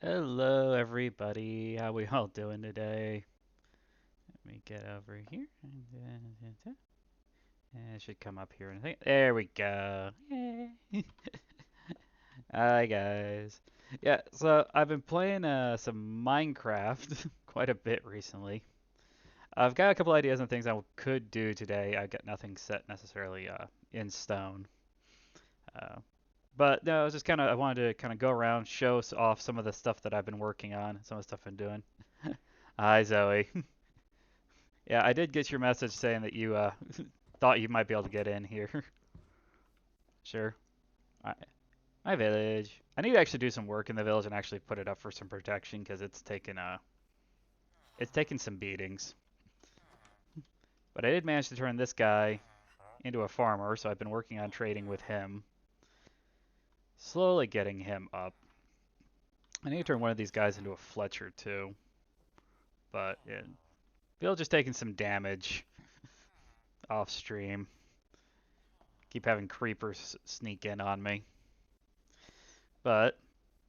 Hello, everybody. How we all doing today? Let me get over here. And it should come up here in a second. There we go. Yay. Hi, guys. Yeah, so I've been playing some Minecraft quite a bit recently. I've got a couple ideas on things I could do today. I got nothing set necessarily in stone. Uh, but no, I was just I wanted to kind of go around, show off some of the stuff that I've been working on, some of the stuff I've been doing. Hi, Zoe. Yeah, I did get your message saying that you thought you might be able to get in here. Sure. I, my village. I need to actually do some work in the village and actually put it up for some protection because it's taken some beatings. But I did manage to turn this guy into a farmer, so I've been working on trading with him. Slowly getting him up. I need to turn one of these guys into a Fletcher too. But yeah, village is taking some damage off stream. Keep having creepers sneak in on me. But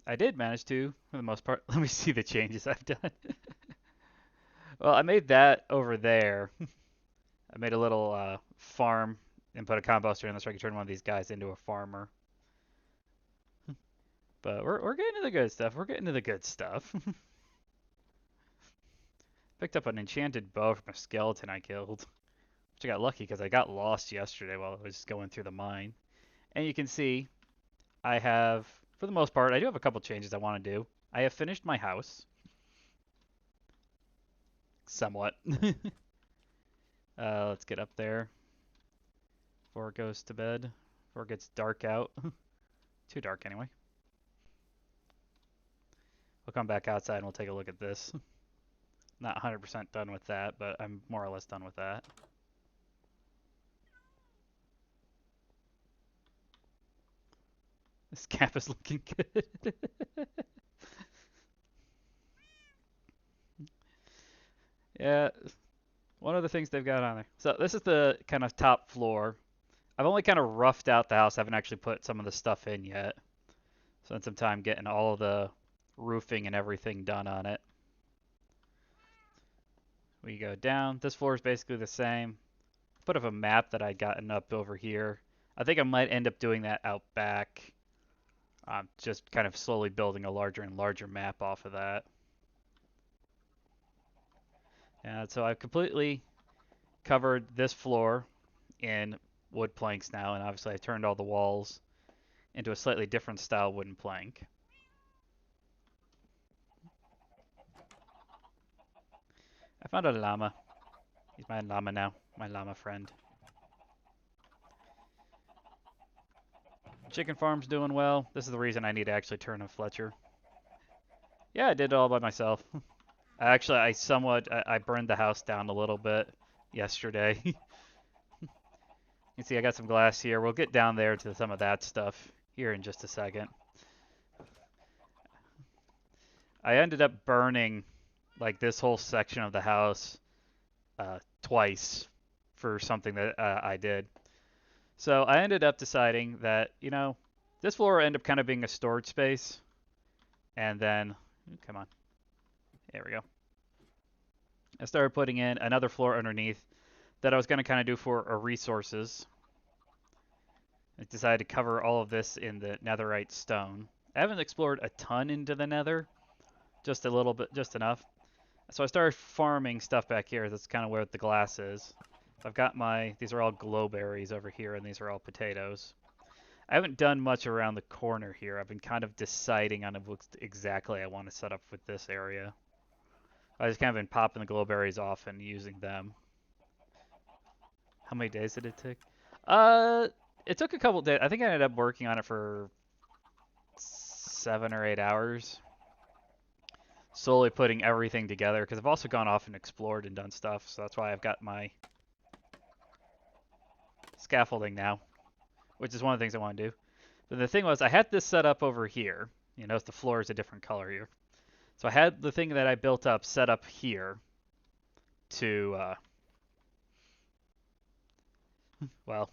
I did manage to, for the most part. Let me see the changes I've done. Well, I made that over there. I made a little farm and put a composter in there so I could turn one of these guys into a farmer. But we're getting to the good stuff. We're getting to the good stuff. Picked up an enchanted bow from a skeleton I killed. Which I got lucky because I got lost yesterday while I was going through the mine. And you can see I have, for the most part, I do have a couple changes I want to do. I have finished my house. Somewhat. Let's get up there before it goes to bed. Before it gets dark out. Too dark anyway. We'll come back outside and we'll take a look at this. Not 100% done with that, but I'm more or less done with that. This cap is looking good. Yeah, one of the things they've got on there. So this is the kind of top floor. I've only kind of roughed out the house. I haven't actually put some of the stuff in yet. Spent some time getting all of the roofing and everything done on it. We go down. This floor is basically the same. Put up a map that I'd gotten up over here. I think I might end up doing that out back. Just kind of slowly building a larger and larger map off of that. And so I've completely covered this floor in wood planks now, and obviously I turned all the walls into a slightly different style wooden plank. I found a llama. He's my llama now, my llama friend. Chicken farm's doing well. This is the reason I need to actually turn a Fletcher. Yeah, I did it all by myself. Actually, I burned the house down a little bit yesterday. You see, I got some glass here. We'll get down there to some of that stuff here in just a second. I ended up burning like this whole section of the house twice for something that I did. So I ended up deciding that, this floor ended up kind of being a storage space. And then, come on. There we go. I started putting in another floor underneath that I was going to kind of do for resources. I decided to cover all of this in the netherite stone. I haven't explored a ton into the nether, just a little bit, just enough. So I started farming stuff back here. That's kind of where the glass is. So I've got these are all glowberries over here, and these are all potatoes. I haven't done much around the corner here. I've been kind of deciding on what exactly I want to set up with this area. I just kind of been popping the glowberries off and using them. How many days did it take? Uh, it took a couple days. I think I ended up working on it for 7 or 8 hours. Slowly putting everything together because I've also gone off and explored and done stuff. So that's why I've got my scaffolding now, which is one of the things I want to do. But the thing was, I had this set up over here. You notice the floor is a different color here. So I had the thing that I built up set up here to, well,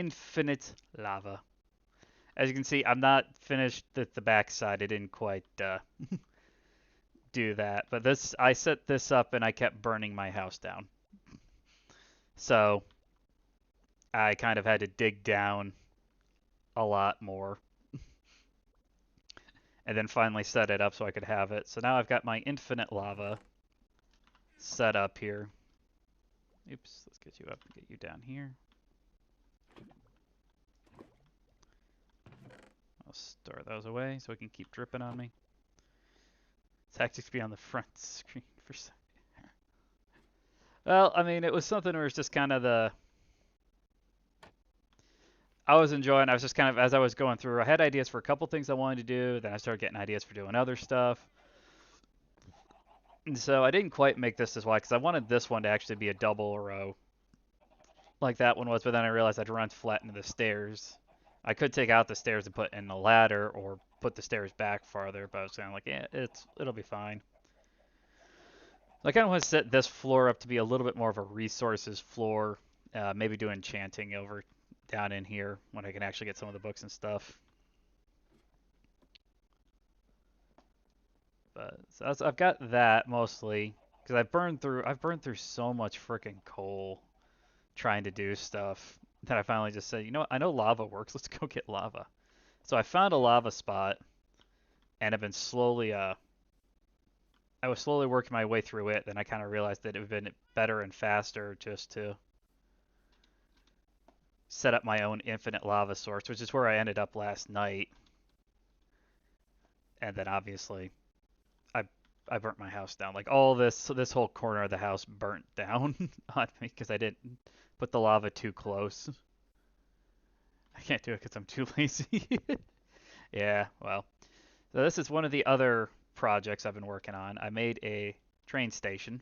infinite lava. As you can see, I'm not finished at the back side. I didn't quite do that. But this, I set this up and I kept burning my house down. So I kind of had to dig down a lot more. And then finally set it up so I could have it. So now I've got my infinite lava set up here. Oops, let's get you up and get you down here. I'll store those away so it can keep dripping on me. Tactics be on the front screen for some. Well, I mean, it was something where it's just kind of the. I was enjoying. I was just kind of, as I was going through, I had ideas for a couple things I wanted to do. Then I started getting ideas for doing other stuff. And so I didn't quite make this as wide because I wanted this one to actually be a double row like that one was, but then I realized I'd run flat into the stairs. I could take out the stairs and put in the ladder or put the stairs back farther, but I was kind of like, yeah, it'll be fine. I kind of want to set this floor up to be a little bit more of a resources floor, maybe do enchanting over down in here when I can actually get some of the books and stuff. But so I've got that mostly because I've burned through so much freaking coal trying to do stuff that I finally just said, you know what, I know lava works. Let's go get lava. So I found a lava spot and I've been slowly I was slowly working my way through it. Then I kind of realized that it would have been better and faster just to set up my own infinite lava source, which is where I ended up last night. And then obviously I burnt my house down. Like all this whole corner of the house burnt down on me because I didn't put the lava too close. I can't do it because I'm too lazy. Yeah, well. So this is one of the other projects I've been working on. I made a train station,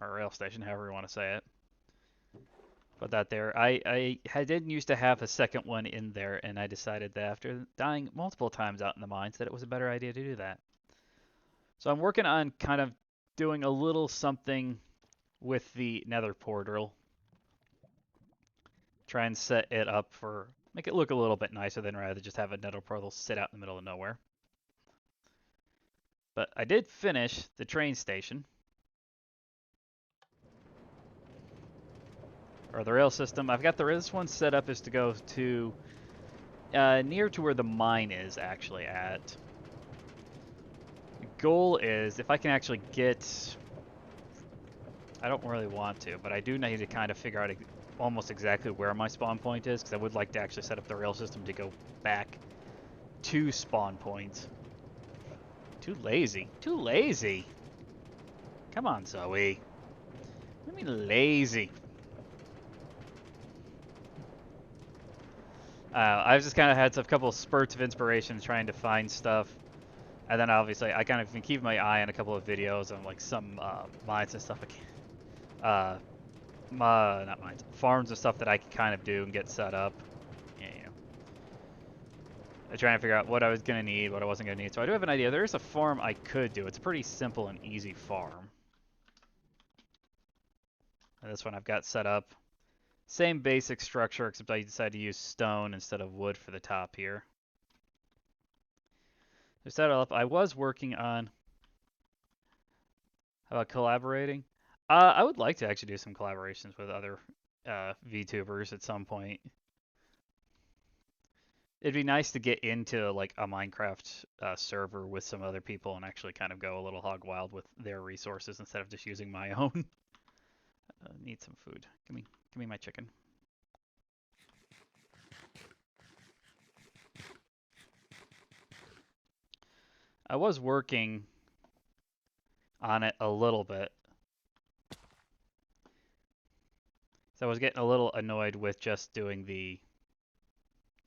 or rail station, however you want to say it. Put that there. I didn't used to have a second one in there, and I decided that after dying multiple times out in the mines that it was a better idea to do that. So I'm working on kind of doing a little something with the nether portal. Try and set it up for, make it look a little bit nicer than rather just have a nether portal sit out in the middle of nowhere. But I did finish the train station. Or the rail system. I've got this one set up is to go to near to where the mine is actually at. The goal is if I can actually get, I don't really want to, but I do need to kind of figure out almost exactly where my spawn point is because I would like to actually set up the rail system to go back to spawn points. Too lazy. Too lazy. Come on, Zoe. What do you mean lazy? I've just kind of had a couple of spurts of inspiration trying to find stuff. And then obviously I kind of been keeping my eye on a couple of videos on like some mines and stuff. Not mines, farms and stuff that I can kind of do and get set up. Yeah. I'm trying to figure out what I was going to need, what I wasn't going to need. So I do have an idea. There is a farm I could do. It's a pretty simple and easy farm. And this one I've got set up. Same basic structure, except I decided to use stone instead of wood for the top here. To set it up, I was working on. How about collaborating? I would like to actually do some collaborations with other VTubers at some point. It'd be nice to get into like a Minecraft server with some other people and actually kind of go a little hog wild with their resources instead of just using my own. Need some food. Give me my chicken. I was working on it a little bit. So I was getting a little annoyed with just doing the,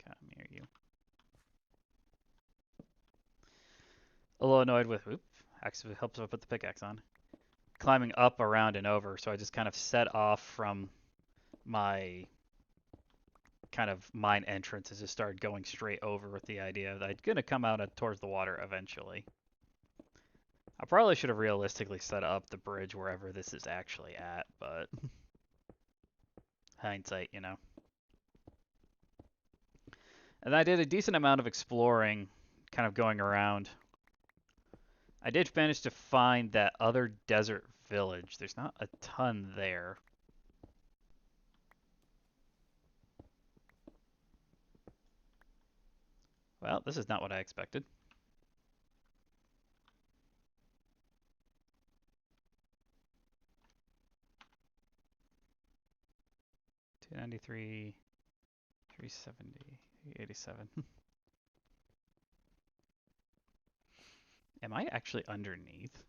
come here you. A little annoyed with, actually helps if I put the pickaxe on. Climbing up, around, and over, so I just kind of set off from my kind of mine entrance and just started going straight over with the idea that I'm going to come out towards the water eventually. I probably should have realistically set up the bridge wherever this is actually at, but hindsight, you know. And I did a decent amount of exploring, kind of going around. I did manage to find that other desert village. There's not a ton there. Well, this is not what I expected. 293, 370, 387. Am I actually underneath?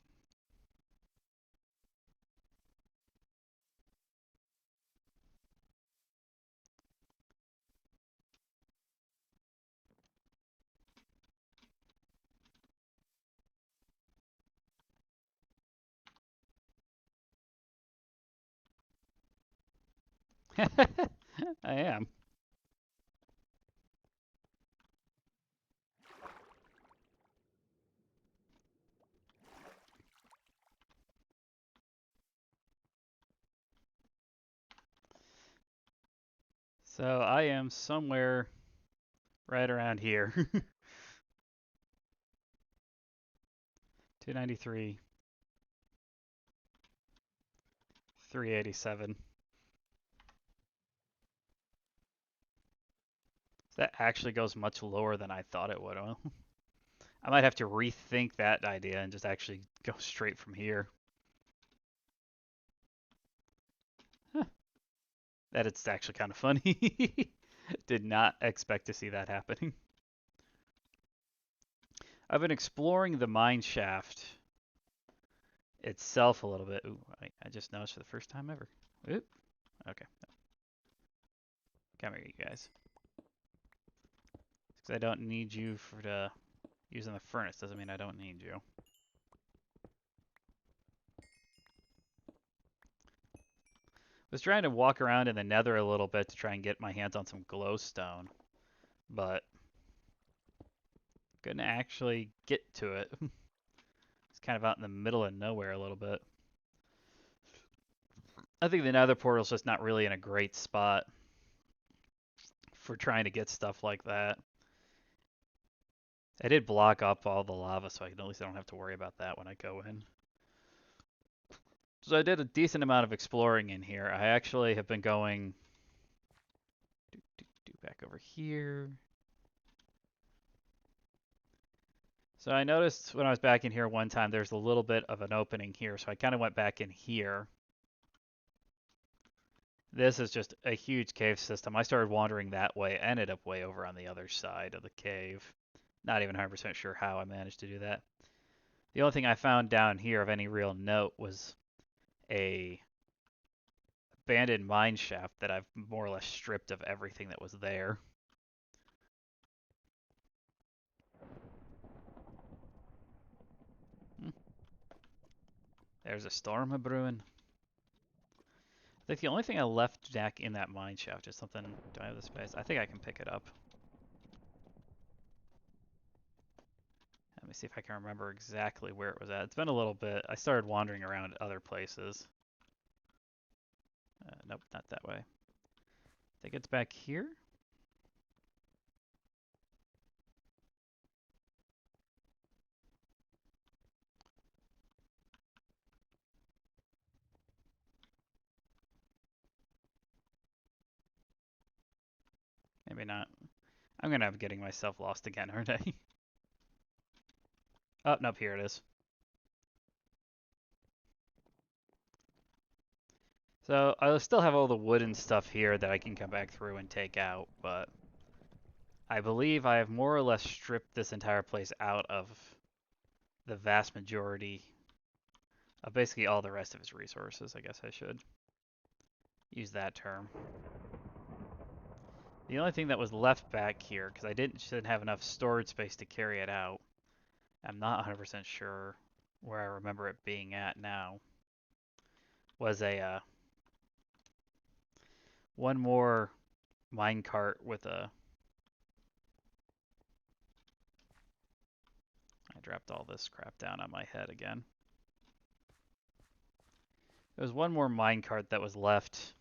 I am. So I am somewhere right around here. 293, 387. That actually goes much lower than I thought it would. Well, I might have to rethink that idea and just actually go straight from here. Huh. That it's actually kind of funny. Did not expect to see that happening. I've been exploring the mine shaft itself a little bit. Ooh, I just noticed for the first time ever. Oop. Okay. Come here, you guys. Because I don't need you for using the furnace. Doesn't mean I don't need you. Was trying to walk around in the nether a little bit to try and get my hands on some glowstone, but couldn't actually get to it. It's kind of out in the middle of nowhere a little bit. I think the nether portal's just not really in a great spot for trying to get stuff like that. I did block up all the lava, so at least I don't have to worry about that when I go in. So I did a decent amount of exploring in here. I actually have been going back over here. So I noticed when I was back in here one time, there's a little bit of an opening here, so I kind of went back in here. This is just a huge cave system. I started wandering that way, ended up way over on the other side of the cave. Not even 100% sure how I managed to do that. The only thing I found down here of any real note was a abandoned mine shaft that I've more or less stripped of everything that was there. There's a storm a-brewing. I think the only thing I left back in that mine shaft is something. Do I have the space? I think I can pick it up. Let me see if I can remember exactly where it was at. It's been a little bit. I started wandering around other places. Nope, not that way. I think it's back here. Maybe not. I'm gonna have getting myself lost again, aren't I? Oh, nope, here it is. So I'll still have all the wooden stuff here that I can come back through and take out, but I believe I have more or less stripped this entire place out of the vast majority of basically all the rest of its resources. I guess I should use that term. The only thing that was left back here, because I shouldn't have enough storage space to carry it out, I'm not 100% sure where I remember it being at now, was a one more minecart with a... I dropped all this crap down on my head again. There was one more minecart that was left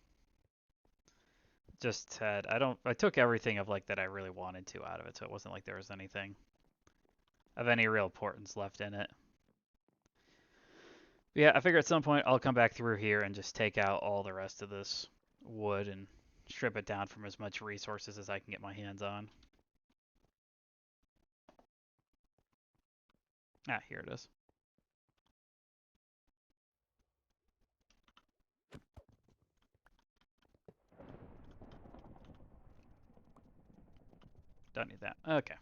just had I took everything of like that I really wanted to out of it, so it wasn't like there was anything of any real importance left in it. But yeah, I figure at some point I'll come back through here and just take out all the rest of this wood and strip it down from as much resources as I can get my hands on. Ah, here it is. Don't need that. Okay.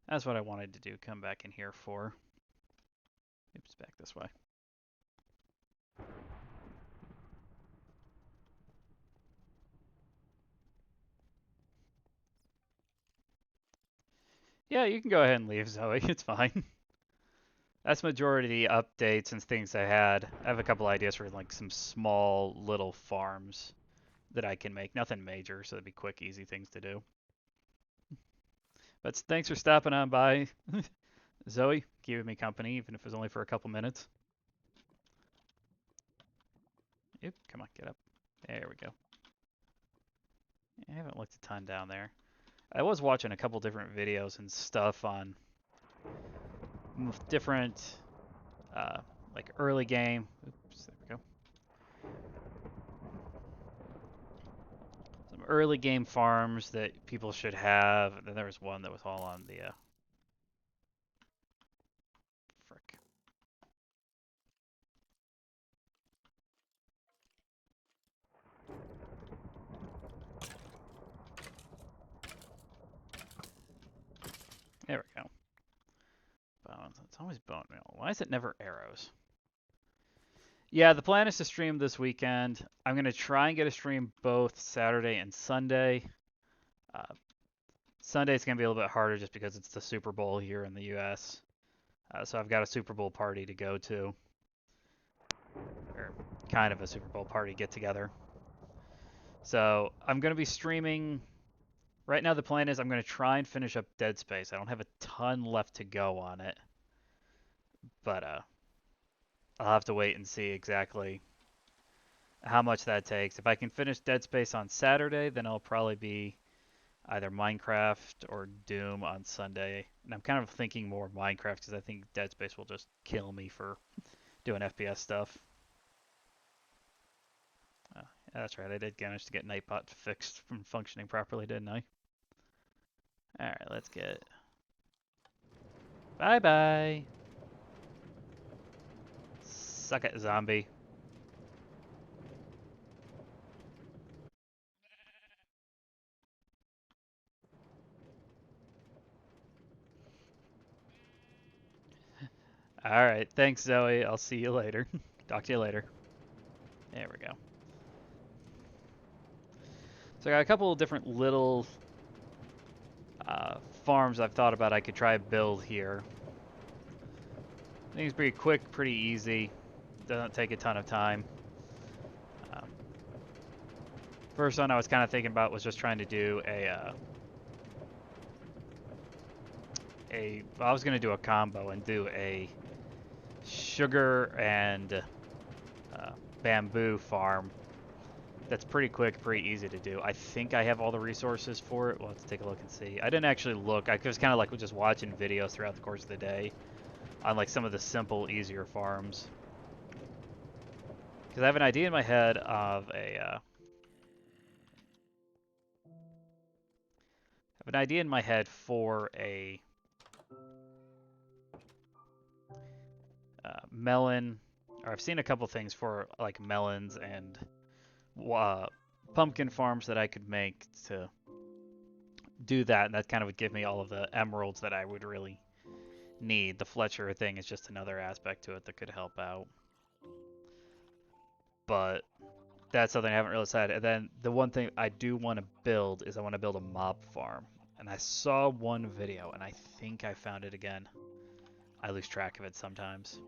That's what I wanted to do. Come back in here for. Oops, back this way. Yeah, you can go ahead and leave, Zoe. It's fine. That's majority of the updates and things I had. I have a couple ideas for like some small little farms that I can make. Nothing major, so it'd be quick, easy things to do. But thanks for stopping on by, Zoe, keeping me company, even if it was only for a couple minutes. Oop, come on, get up. There we go. I haven't looked a ton down there. I was watching a couple different videos and stuff on different, like early game. Oops, there we go. Some early game farms that people should have. And then there was one that was all on the, frick. There we go. Bones. It's always bone meal. Why is it never arrows? Yeah, the plan is to stream this weekend. I'm going to try and get a stream both Saturday and Sunday. Uh, Sunday's going to be a little bit harder just because it's the Super Bowl here in the U.S. So I've got a Super Bowl party to go to. Or kind of a Super Bowl party get together. So I'm going to be streaming. Right now the plan is I'm going to try and finish up Dead Space. I don't have a ton left to go on it. But I'll have to wait and see exactly how much that takes. If I can finish Dead Space on Saturday, then I'll probably be either Minecraft or Doom on Sunday. And I'm kind of thinking more Minecraft because I think Dead Space will just kill me for doing FPS stuff. Yeah, that's right, I did manage to get Nightbot fixed from functioning properly, didn't I? Alright, let's get... Bye-bye! Suck it, zombie. Alright, thanks Zoe. I'll see you later. Talk to you later. There we go. So I got a couple of different little farms I've thought about I could try to build here. I think it's pretty quick, pretty easy. Doesn't take a ton of time. Um, First one I was kind of thinking about was just trying to do well, I was going to do a combo and do a sugar and bamboo farm. That's pretty quick, pretty easy to do. I think I have all the resources for it. We'll have to take a look and see. I didn't actually look. I was kind of like just watching videos throughout the course of the day on like some of the simple, easier farms. Because I have an idea in my head of for a melon, or I've seen a couple things for like melons and pumpkin farms that I could make to do that, and that kind of would give me all of the emeralds that I would really need. The Fletcher thing is just another aspect to it that could help out. But that's something I haven't really decided. And then the one thing I do want to build is I want to build a mob farm. And I saw one video, and I think I found it again. I lose track of it sometimes.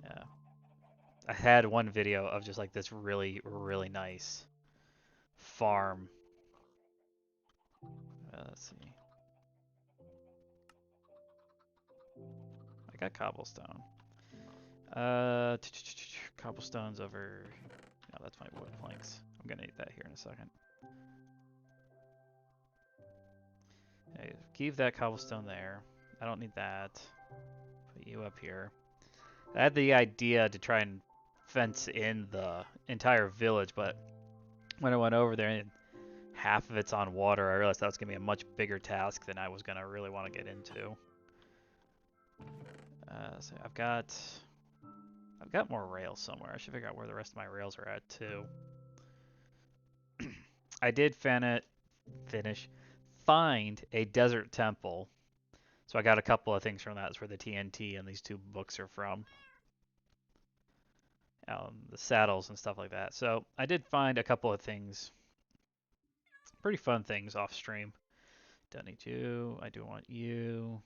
Yeah. I had one video of just like this really, really nice farm. Let's see. I got cobblestone. Cobblestone's over. No, that's my wood planks. I'm gonna need that here in a second. Okay, keep that cobblestone there. I don't need that. Put you up here. I had the idea to try and fence in the entire village, but when I went over there and half of it's on water, I realized that was gonna be a much bigger task than I was gonna really want to get into. So I've got more rails somewhere. I should figure out where the rest of my rails are at too. I did find a desert temple. So I got a couple of things from that. That's where the TNT and these two books are from. The saddles and stuff like that. So I did find a couple of things, pretty fun things off stream. Don't need you. I do want you.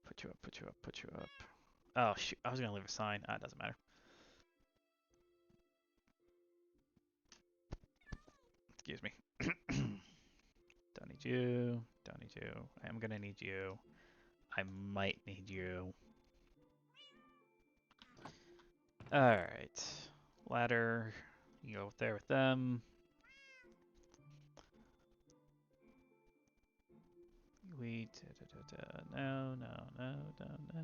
Put you up, put you up, put you up. Oh shoot, I was gonna leave a sign. Ah, it doesn't matter. Excuse me. Don't need you. Don't need you. I am gonna need you. I might need you. Alright. Ladder. You go there with them. No, no, no, no, no.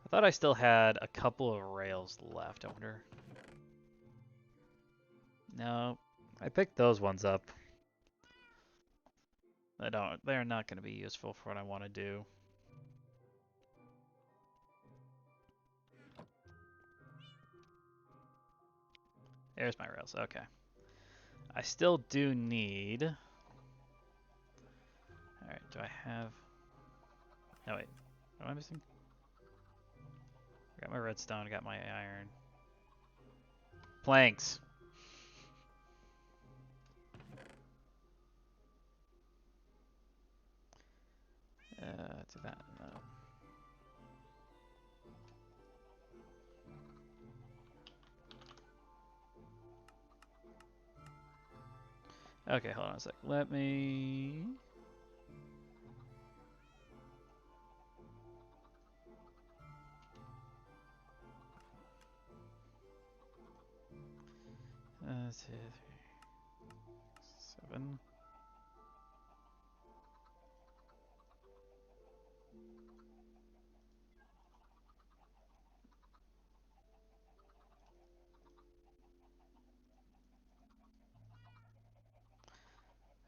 I thought I still had a couple of rails left. I wonder. No, I picked those ones up. They're not going to be useful for what I want to do. There's my rails. Okay. I still do need. Alright, do I have. No, wait. What am I missing? I got my redstone, I got my iron. Planks! Do that. No. Okay, hold on a sec. Let me. Two, three, 7.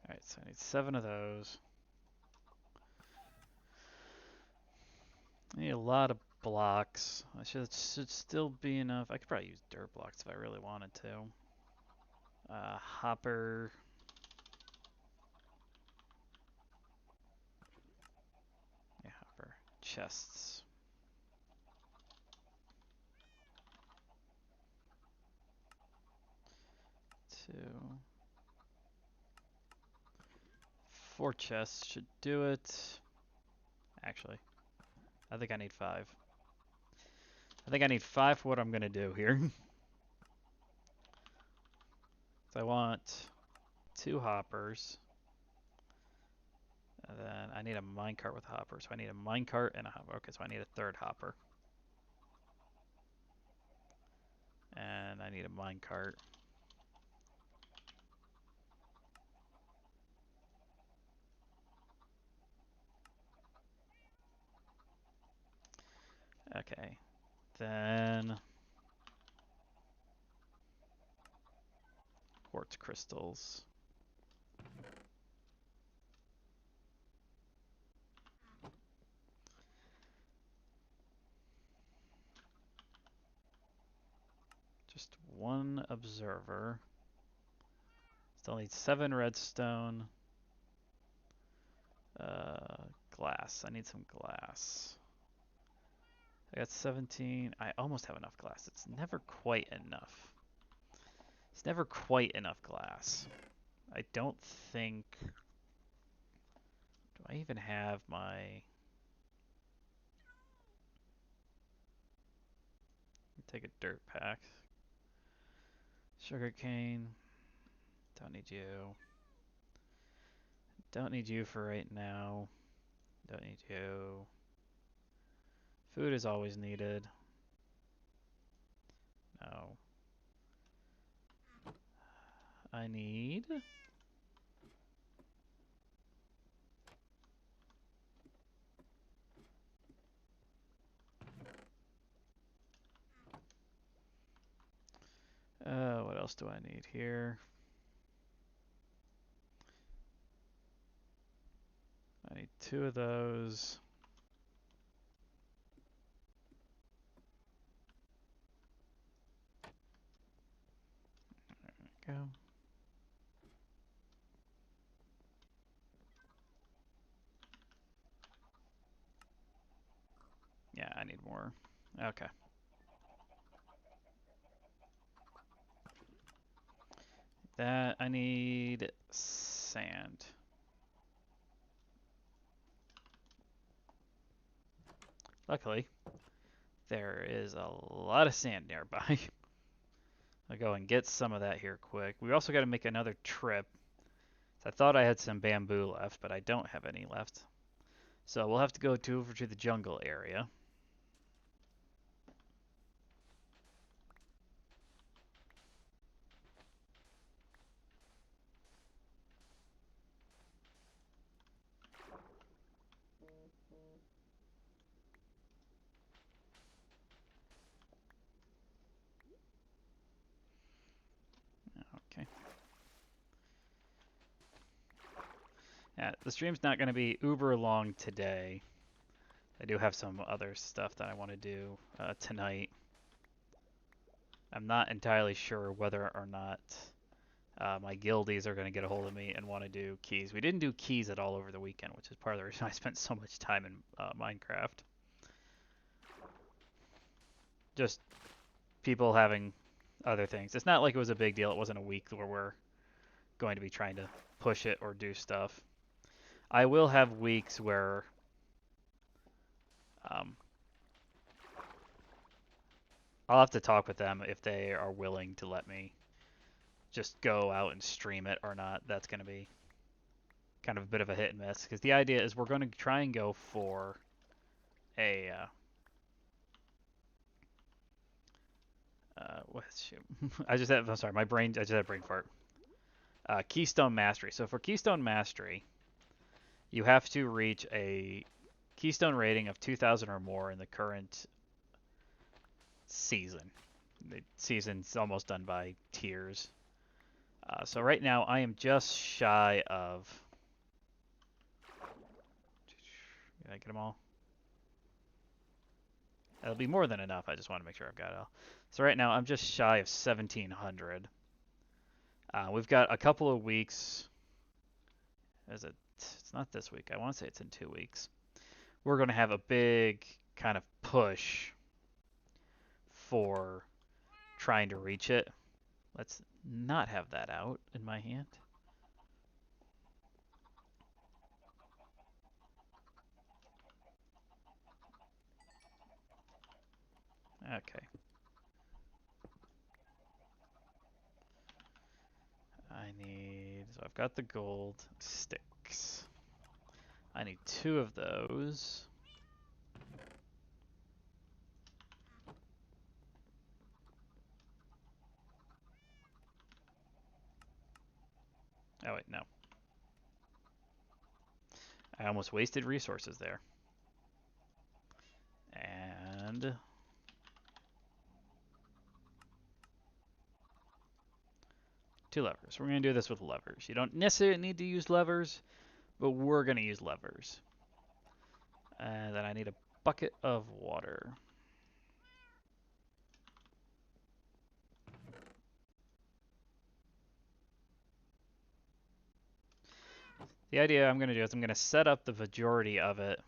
Alright, so I need 7 of those. I need a lot of blocks. I should still be enough. I could probably use dirt blocks if I really wanted to. Hopper. Yeah, hopper. Chests. Two. 4 chests should do it. Actually, I think I need 5. I think I need 5 for what I'm going to do here. So I want 2 hoppers. And then I need a minecart with hoppers. So I need a minecart and a hopper. Okay, so I need a 3rd hopper. And I need a minecart. Okay. Then quartz crystals. Just 1 observer. Still need 7 redstone. Glass. I need some glass. I got 17. I almost have enough glass. It's never quite enough. It's never quite enough glass. I don't think. Do I even have my. Take a dirt pack. Sugarcane. Don't need you. Don't need you for right now. Don't need you. Food is always needed. No. I need... what else do I need here? I need 2 of those. There we go. Yeah, I need more. Okay. That, I need sand. Luckily, there is a lot of sand nearby. I'll go and get some of that here quick. We also got to make another trip. I thought I had some bamboo left, but I don't have any left. So we'll have to go over to the jungle area. Okay. Yeah, the stream's not going to be uber long today. I do have some other stuff that I want to do tonight. I'm not entirely sure whether or not my guildies are going to get a hold of me and want to do keys. We didn't do keys at all over the weekend, which is part of the reason I spent so much time in Minecraft. Just people having other things. It's not like it was a big deal. It wasn't a week where we're going to be trying to push it or do stuff. I will have weeks where I'll have to talk with them if they are willing to let me just go out and stream it or not. That's going to be kind of a bit of a hit and miss because the idea is we're going to try and go for a shoot. I'm sorry, I just had a brain fart. Keystone Mastery. So for Keystone Mastery, you have to reach a Keystone rating of 2,000 or more in the current season. The season's almost done by tiers. So right now I am just shy of... Did I get them all? That'll be more than enough. I just want to make sure I've got it all. So right now I'm just shy of 1,700. We've got a couple of weeks. It's not this week. I want to say it's in 2 weeks. We're going to have a big kind of push for trying to reach it. Let's not have that out in my hand. Okay. So I've got the gold sticks. I need 2 of those. Oh wait, no. I almost wasted resources there. And 2 levers. We're going to do this with levers. You don't necessarily need to use levers, but we're going to use levers. And then I need a bucket of water. The idea I'm going to do is I'm going to set up the majority of it,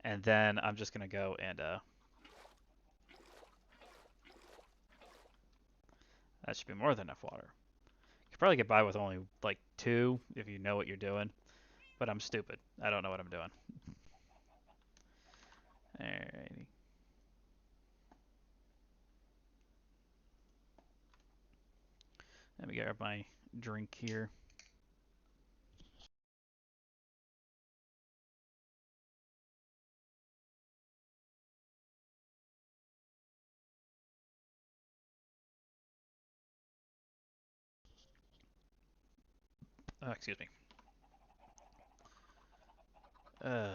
and then I'm just going to go and that should be more than enough water. You could probably get by with only like 2 if you know what you're doing, but I'm stupid. I don't know what I'm doing. Alrighty. Let me grab my drink here. Oh, excuse me. Uh,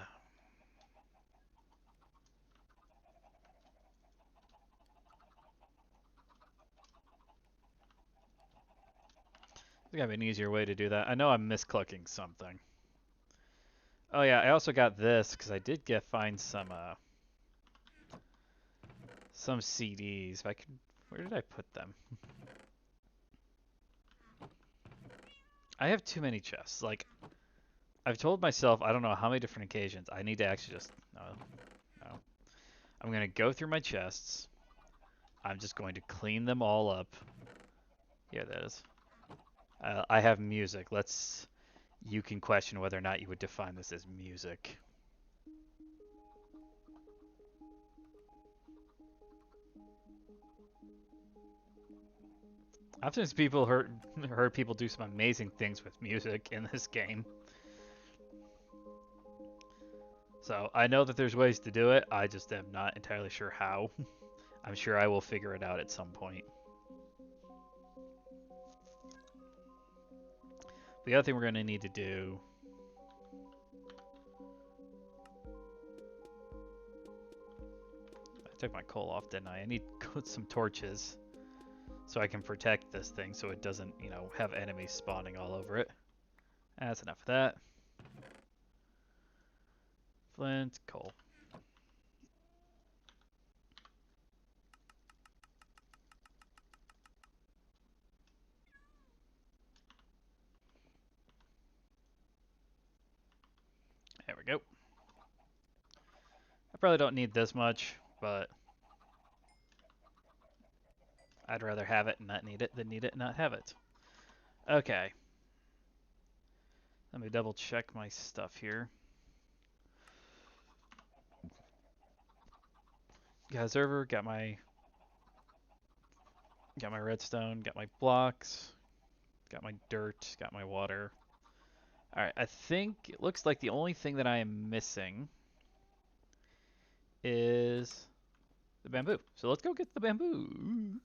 There's gotta be an easier way to do that. I know I'm misclicking something. Oh yeah, I also got this because I did find some CDs. If I could, where did I put them? I have too many chests. Like I've told myself, I don't know how many different occasions I need to actually just no, no. I'm gonna go through my chests. I'm just going to clean them all up. Here that is. I have music. You can question whether or not you would define this as music. I've since people heard people do some amazing things with music in this game. So I know that there's ways to do it. I just am not entirely sure how. I'm sure I will figure it out at some point. The other thing we're going to need to do. I took my coal off, didn't I? I need some torches so I can protect this thing so it doesn't, have enemies spawning all over it. That's enough of that. Flint, coal. There we go. I probably don't need this much, but I'd rather have it and not need it than need it and not have it. Okay. Let me double check my stuff here. Guys over, got my redstone, got my blocks, got my dirt, got my water. Alright, I think it looks like the only thing that I am missing is the bamboo. So let's go get the bamboo.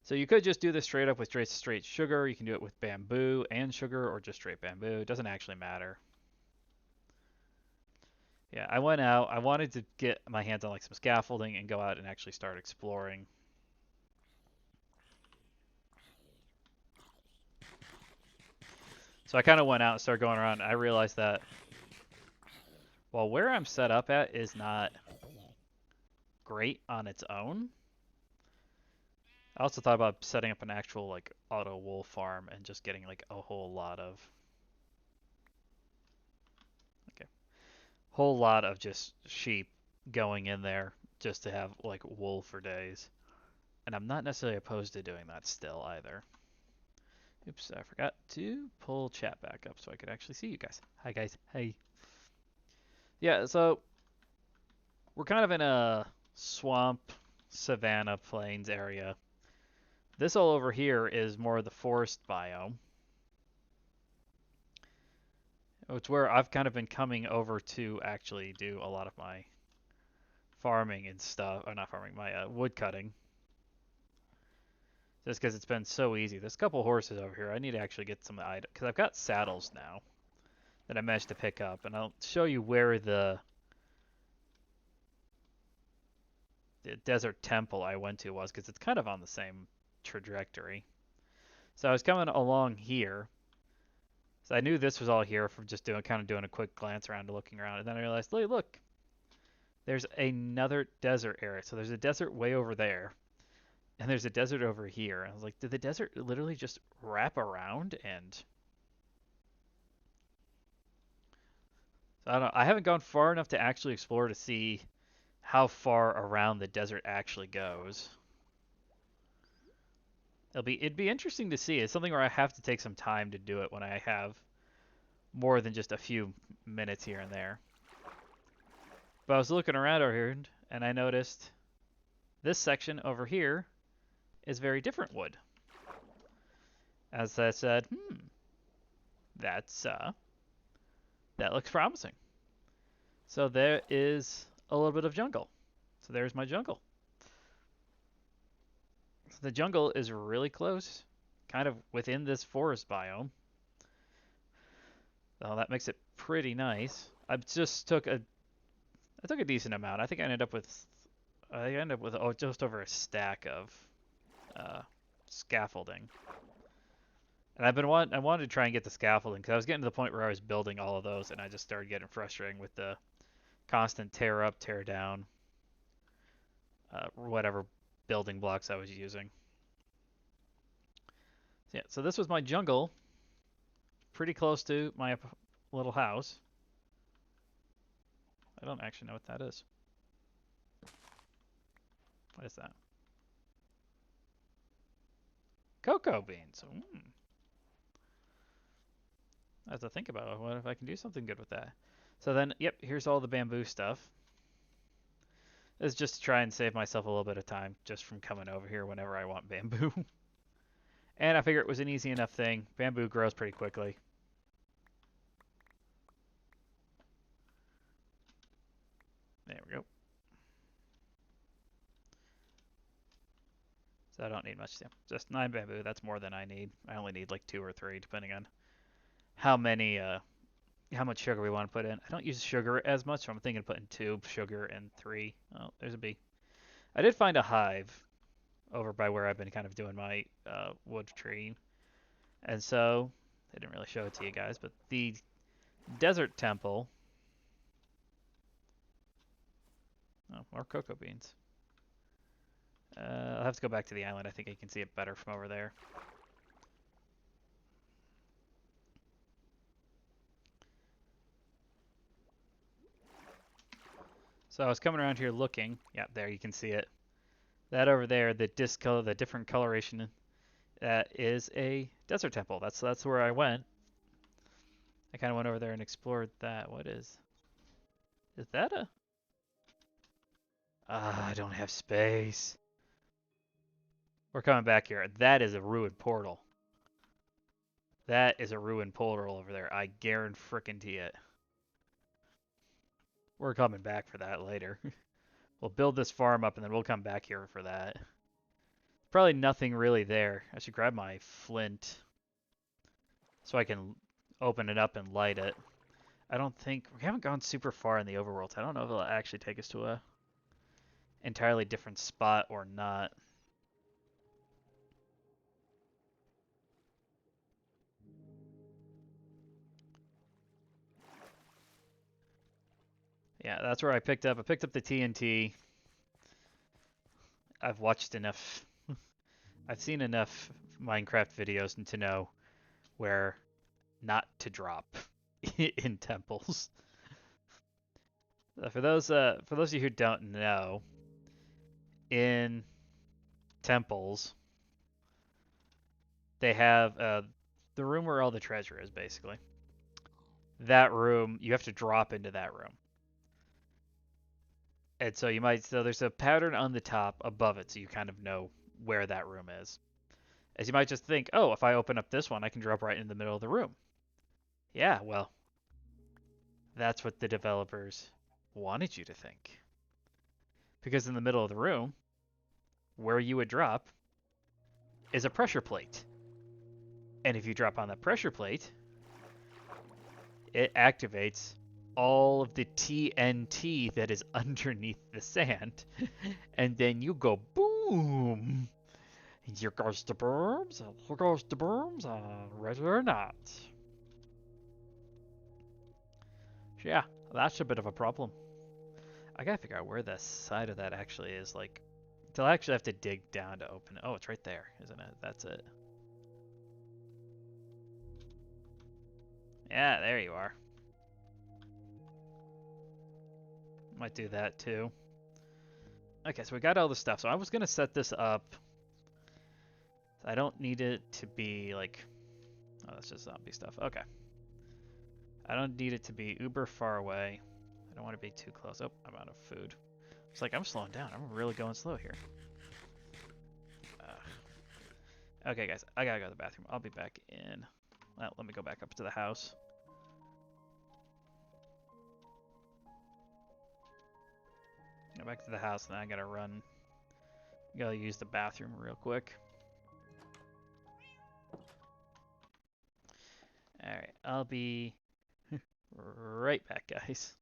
So you could just do this straight up with straight sugar. You can do it with bamboo and sugar or just straight bamboo. It doesn't actually matter. Yeah, I went out. I wanted to get my hands on like some scaffolding and go out and actually start exploring. So I kind of went out and started going around. I realized that, well, where I'm set up at is not great on its own. I also thought about setting up an actual like auto wool farm and just getting like a whole lot of just sheep going in there just to have like wool for days. And I'm not necessarily opposed to doing that still either. Oops, I forgot to pull chat back up so I could actually see you guys. Hi guys. Hey. Yeah, so we're kind of in a swamp, savanna, plains area. This all over here is more of the forest biome. It's where I've kind of been coming over to actually do a lot of my farming and stuff. Or not farming, my wood cutting. Just because it's been so easy. There's a couple horses over here. I need to actually get some items. Because I've got saddles now that I managed to pick up. And I'll show you where the desert temple I went to was. Because it's kind of on the same trajectory. So I was coming along here. So I knew this was all here from just doing a quick glance around and looking around. And then I realized, look. There's another desert area. So there's a desert way over there. And there's a desert over here. And I was like, did the desert literally just wrap around? And so I don't know. I haven't gone far enough to actually explore to see how far around the desert actually goes. It'd be interesting to see. It's something where I have to take some time to do it when I have more than just a few minutes here and there. But I was looking around over here and I noticed this section over here is very different wood. As I said, that looks promising. So there is a little bit of jungle. So there's my jungle. So the jungle is really close, kind of within this forest biome. So that makes it pretty nice. I took a decent amount. I think I ended up with just over a stack of uh, scaffolding. And I wanted to try and get the scaffolding because I was getting to the point where I was building all of those, and I just started getting frustrating with the constant tear up, tear down, whatever building blocks I was using. Yeah, so this was my jungle, pretty close to my little house. I don't actually know what that is. What is that? Cocoa beans. I have to think about what if I can do something good with that. So then, yep, here's all the bamboo stuff. It's just to try and save myself a little bit of time just from coming over here whenever I want bamboo. And I figured it was an easy enough thing. Bamboo grows pretty quickly. There we go. So I don't need much. Just 9 bamboo. That's more than I need. I only need like 2 or 3, depending on how much sugar we want to put in. I don't use sugar as much, so I'm thinking of putting 2 sugar and 3. Oh, there's a bee. I did find a hive over by where I've been kind of doing my wood tree, and so I didn't really show it to you guys, but the desert temple. Oh, more cocoa beans. I'll have to go back to the island. I think I can see it better from over there. So I was coming around here looking. Yeah, there you can see it. That over there, the different coloration, that is a desert temple. That's where I went. I kind of went over there and explored that. What is? Is that a? Ah, I don't have space. We're coming back here. That is a ruined portal. That is a ruined portal over there. I guarantee it. We're coming back for that later. We'll build this farm up and then we'll come back here for that. Probably nothing really there. I should grab my flint so I can open it up and light it. I don't think we haven't gone super far in the overworld. I don't know if it'll actually take us to a entirely different spot or not. Yeah, that's where I picked up. I picked up the TNT. I've watched enough. I've seen enough Minecraft videos to know where not to drop in temples. For those of you who don't know, in temples they have the room where all the treasure is basically. That room, you have to drop into that room. And so there's a pattern on the top above it so you kind of know where that room is. As you might just think, oh, if I open up this one, I can drop right in the middle of the room. Yeah, well, that's what the developers wanted you to think. Because in the middle of the room, where you would drop, is a pressure plate. And if you drop on that pressure plate, it activates all of the TNT that is underneath the sand. And then you go boom. Here goes the berms. Here goes the berms. Ready or not. So yeah, that's a bit of a problem. I gotta figure out where the side of that actually is. Like, I'll actually have to dig down to open it. Oh, it's right there, isn't it? That's it. Yeah, there you are. Might do that too. Okay, so we got all the stuff. So I was gonna set this up. I don't need it to be like... Oh, that's just zombie stuff. Okay. I don't need it to be uber far away. I don't want to be too close. Oh, I'm out of food. It's like I'm slowing down. I'm really going slow here. Okay, guys. I gotta go to the bathroom. I'll be back in... Well, let me go back up to the house. Go back to the house, and then I gotta run. Gotta use the bathroom real quick. Alright, I'll be right back, guys.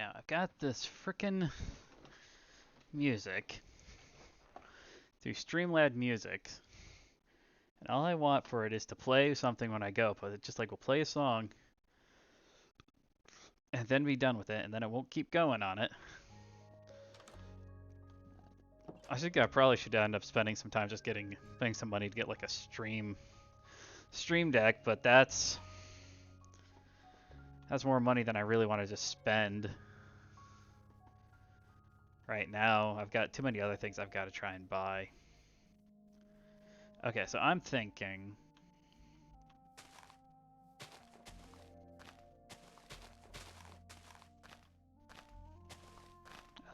I've got this frickin' music through Streamlabs Music, and all I want for it is to play something when I go, but it just like will play a song and then be done with it, and then it won't keep going on it. I think I probably should end up spending some time just paying some money to get like a stream deck, but that's more money than I really want to just spend right now. I've got too many other things I've got to try and buy. Okay, so I'm thinking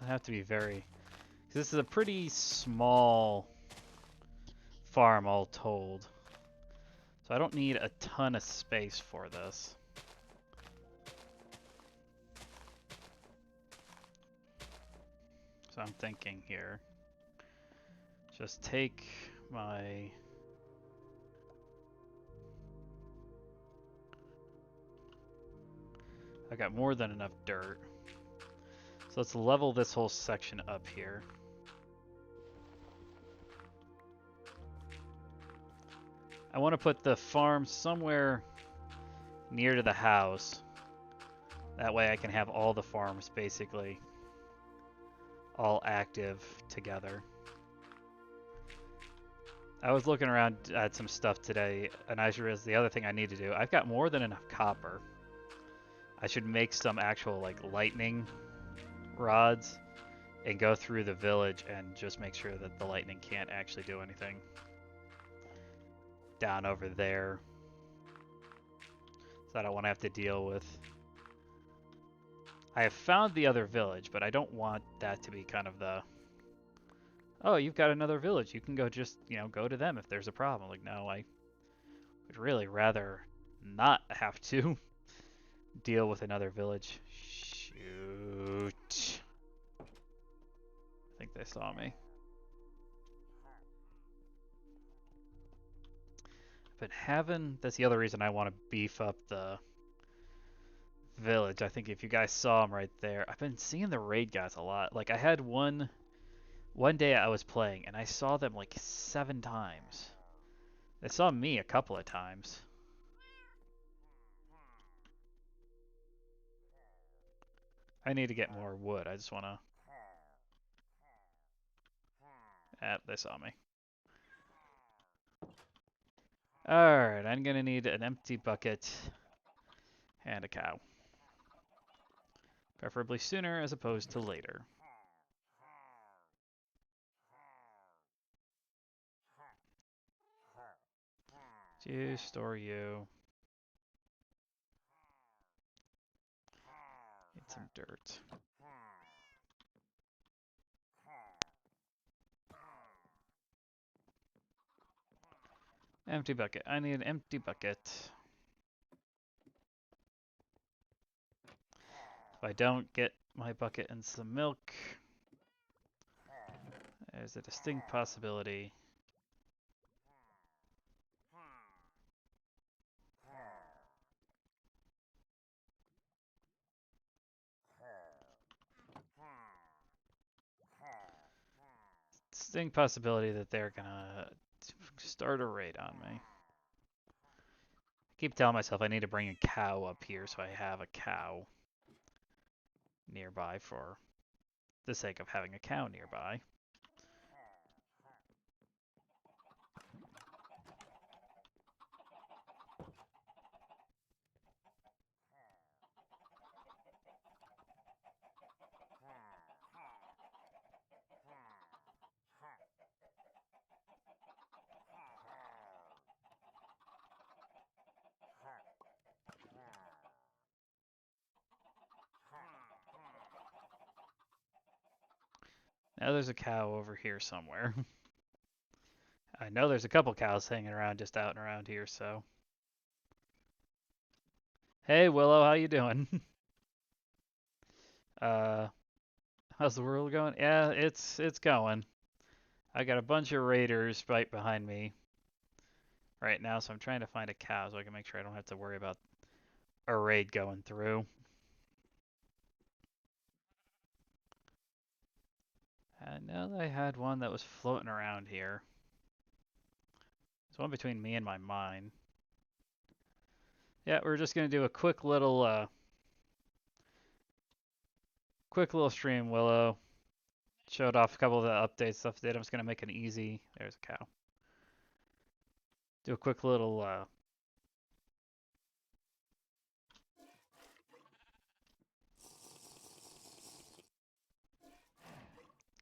I have to be very... This is a pretty small farm all told. So I don't need a ton of space for this. So I'm thinking here. Just take my... I got more than enough dirt. So let's level this whole section up here. I want to put the farm somewhere near to the house. That way I can have all the farms basically all active together. I was looking around at some stuff today, and I realized the other thing I need to do, I've got more than enough copper. I should make some actual like lightning rods and go through the village and just make sure that the lightning can't actually do anything down over there. So I don't want to have to deal with... I have found the other village, but I don't want that to be kind of the... Oh, you've got another village. You can go just, you know, go to them if there's a problem. Like, no, I would really rather not have to deal with another village. Shoot. I think they saw me. But having... That's the other reason I want to beef up the village. I think if you guys saw them right there. I've been seeing the raid guys a lot. Like, I had one day I was playing, and I saw them like 7 times. They saw me a couple of times. I need to get more wood. I just want to... they saw me. Alright, I'm going to need an empty bucket and a cow. Preferably sooner as opposed to later. You store you. Need some dirt. Empty bucket. I need an empty bucket. If I don't get my bucket and some milk, there's a distinct possibility. Distinct possibility that they're gonna start a raid on me. I keep telling myself I need to bring a cow up here so I have a cow nearby for the sake of having a cow nearby. Now there's a cow over here somewhere. I know there's a couple cows hanging around just out and around here, so. Hey Willow, how you doing? How's the world going? Yeah, it's going. I got a bunch of raiders right behind me right now, so I'm trying to find a cow so I can make sure I don't have to worry about a raid going through. I know that I had one that was floating around here. There's one between me and my mine. Yeah, we're just gonna do a quick little stream, Willow. Showed off a couple of the update stuff did. I'm just gonna make an easy. There's a cow. Do a quick little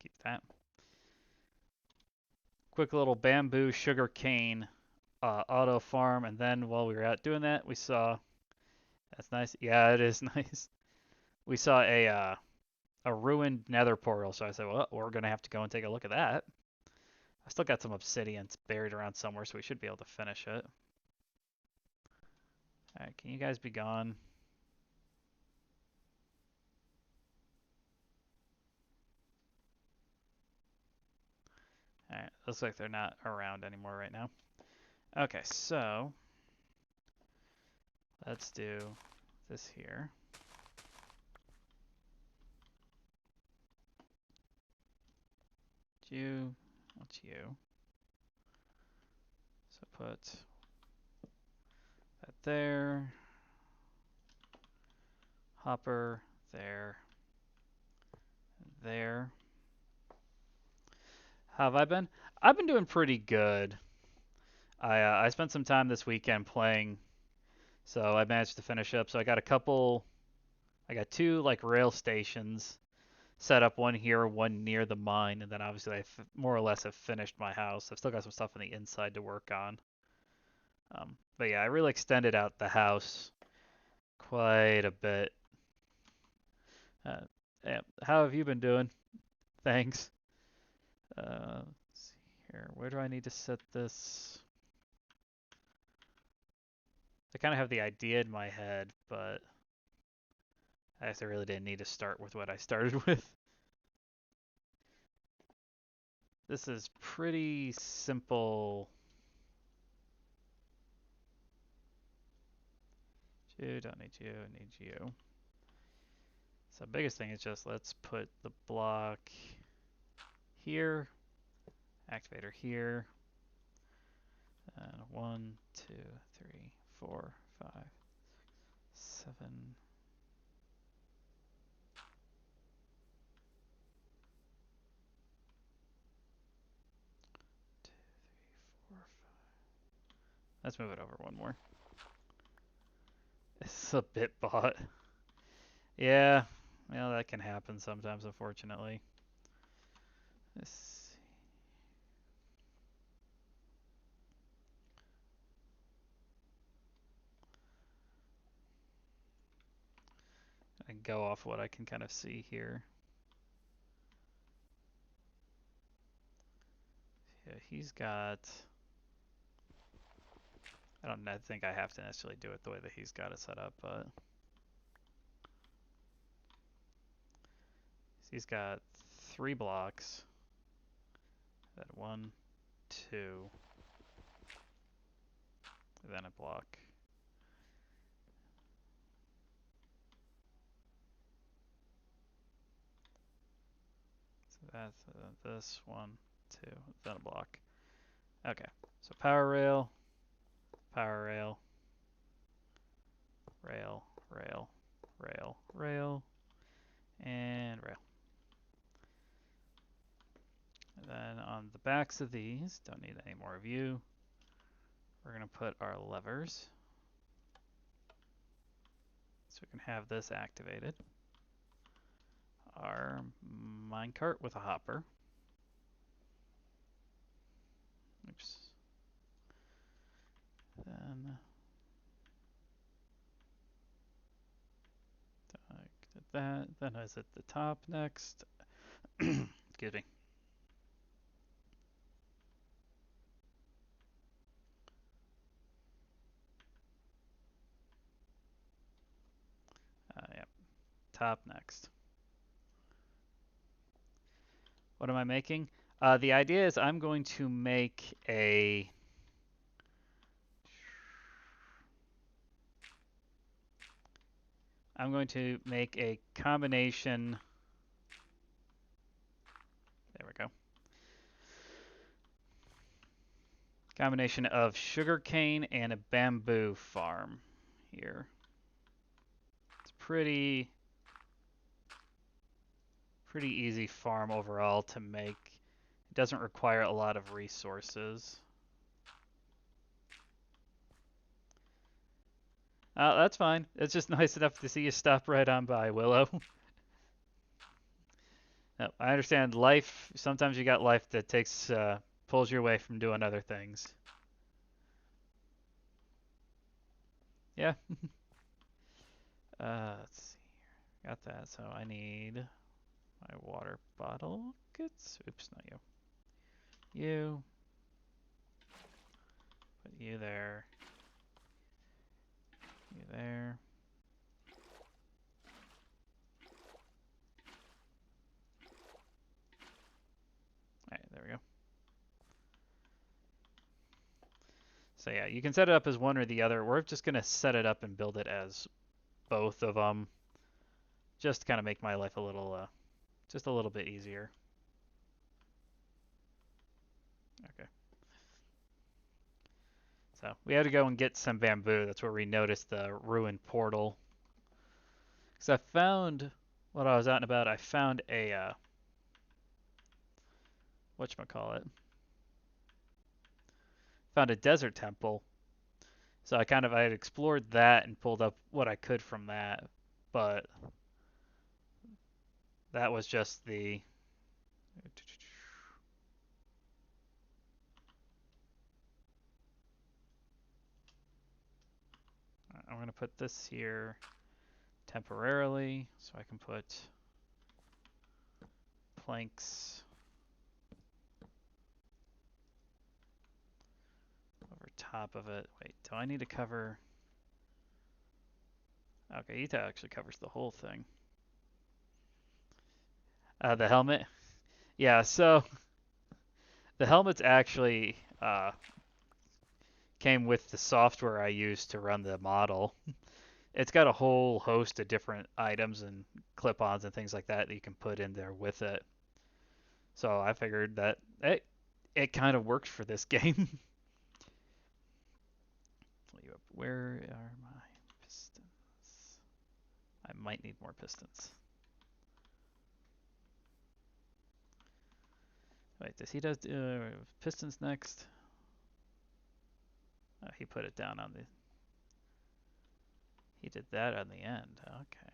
keep that. Quick little bamboo sugar cane auto farm, and then while we were out doing that, we saw. That's nice. Yeah, it is nice. We saw a a ruined nether portal. So I said, well, we're going to have to go and take a look at that. I still got some obsidian buried around somewhere, so we should be able to finish it. Alright, can you guys be gone? Alright, looks like they're not around anymore right now. Okay, so let's do this here. What's you? So put that there. Hopper there. There. How have I been? I've been doing pretty good. I spent some time this weekend playing, so I managed to finish up. So I got two like rail stations set up, one here, one near the mine, and then obviously more or less have finished my house. I've still got some stuff on the inside to work on. But yeah, I really extended out the house quite a bit. Uh, yeah, how have you been doing? Thanks. Let's see here. Where do I need to set this? I kind of have the idea in my head, but I guess I really didn't need to start with what I started with. This is pretty simple. You don't need you, I need you. So biggest thing is just let's put the block here, activator here, and 1, 2, 3, 4, 5, 7. Let's move it over one more. It's a bit bot. Yeah, well, that can happen sometimes, unfortunately. Let's see. I go off what I can kind of see here. Yeah, he's got. I don't think I have to necessarily do it the way that he's got it set up, but he's got 3 blocks. That 1, 2, then a block. So that's this 1, 2, then a block. Okay, so power rail, rail, rail, rail, rail, and rail. And then on the backs of these, don't need any more of you. We're going to put our levers. So we can have this activated. Our minecart with a hopper. Oops. Then did that. Then I was at the top next. Excuse me. Yep. Top next. What am I making? The idea is I'm going to make a combination. There we go. Combination of sugarcane and a bamboo farm here. It's pretty easy farm overall to make. It doesn't require a lot of resources. That's fine. It's just nice enough to see you stop right on by, Willow. No, I understand life. Sometimes you got life that pulls you away from doing other things. Yeah. Let's see here. Got that. So I need My water bottle gets. Oops, not you. You. Put you there. You there. Alright, there we go. So yeah, you can set it up as one or the other. We're just going to set it up and build it as both of them. Just to kind of make my life a little, just a little bit easier. Okay. So we had to go and get some bamboo. That's where we noticed the ruined portal. Because I found, while I was out and about, I found a, whatchamacallit? Found a desert temple. So I had explored that and pulled up what I could from that. But that was just the... I'm going to put this here temporarily so I can put planks over top of it. Wait, do I need to cover... Okay, Etha actually covers the whole thing. The helmet? Yeah, so the helmet's actually came with the software I used to run the model. It's got a whole host of different items and clip-ons and things like that that you can put in there with it. So I figured that it kind of works for this game. Where are my pistons? I might need more pistons. Wait, does he does pistons next? Oh, he put it down on the... He did that on the end. Okay.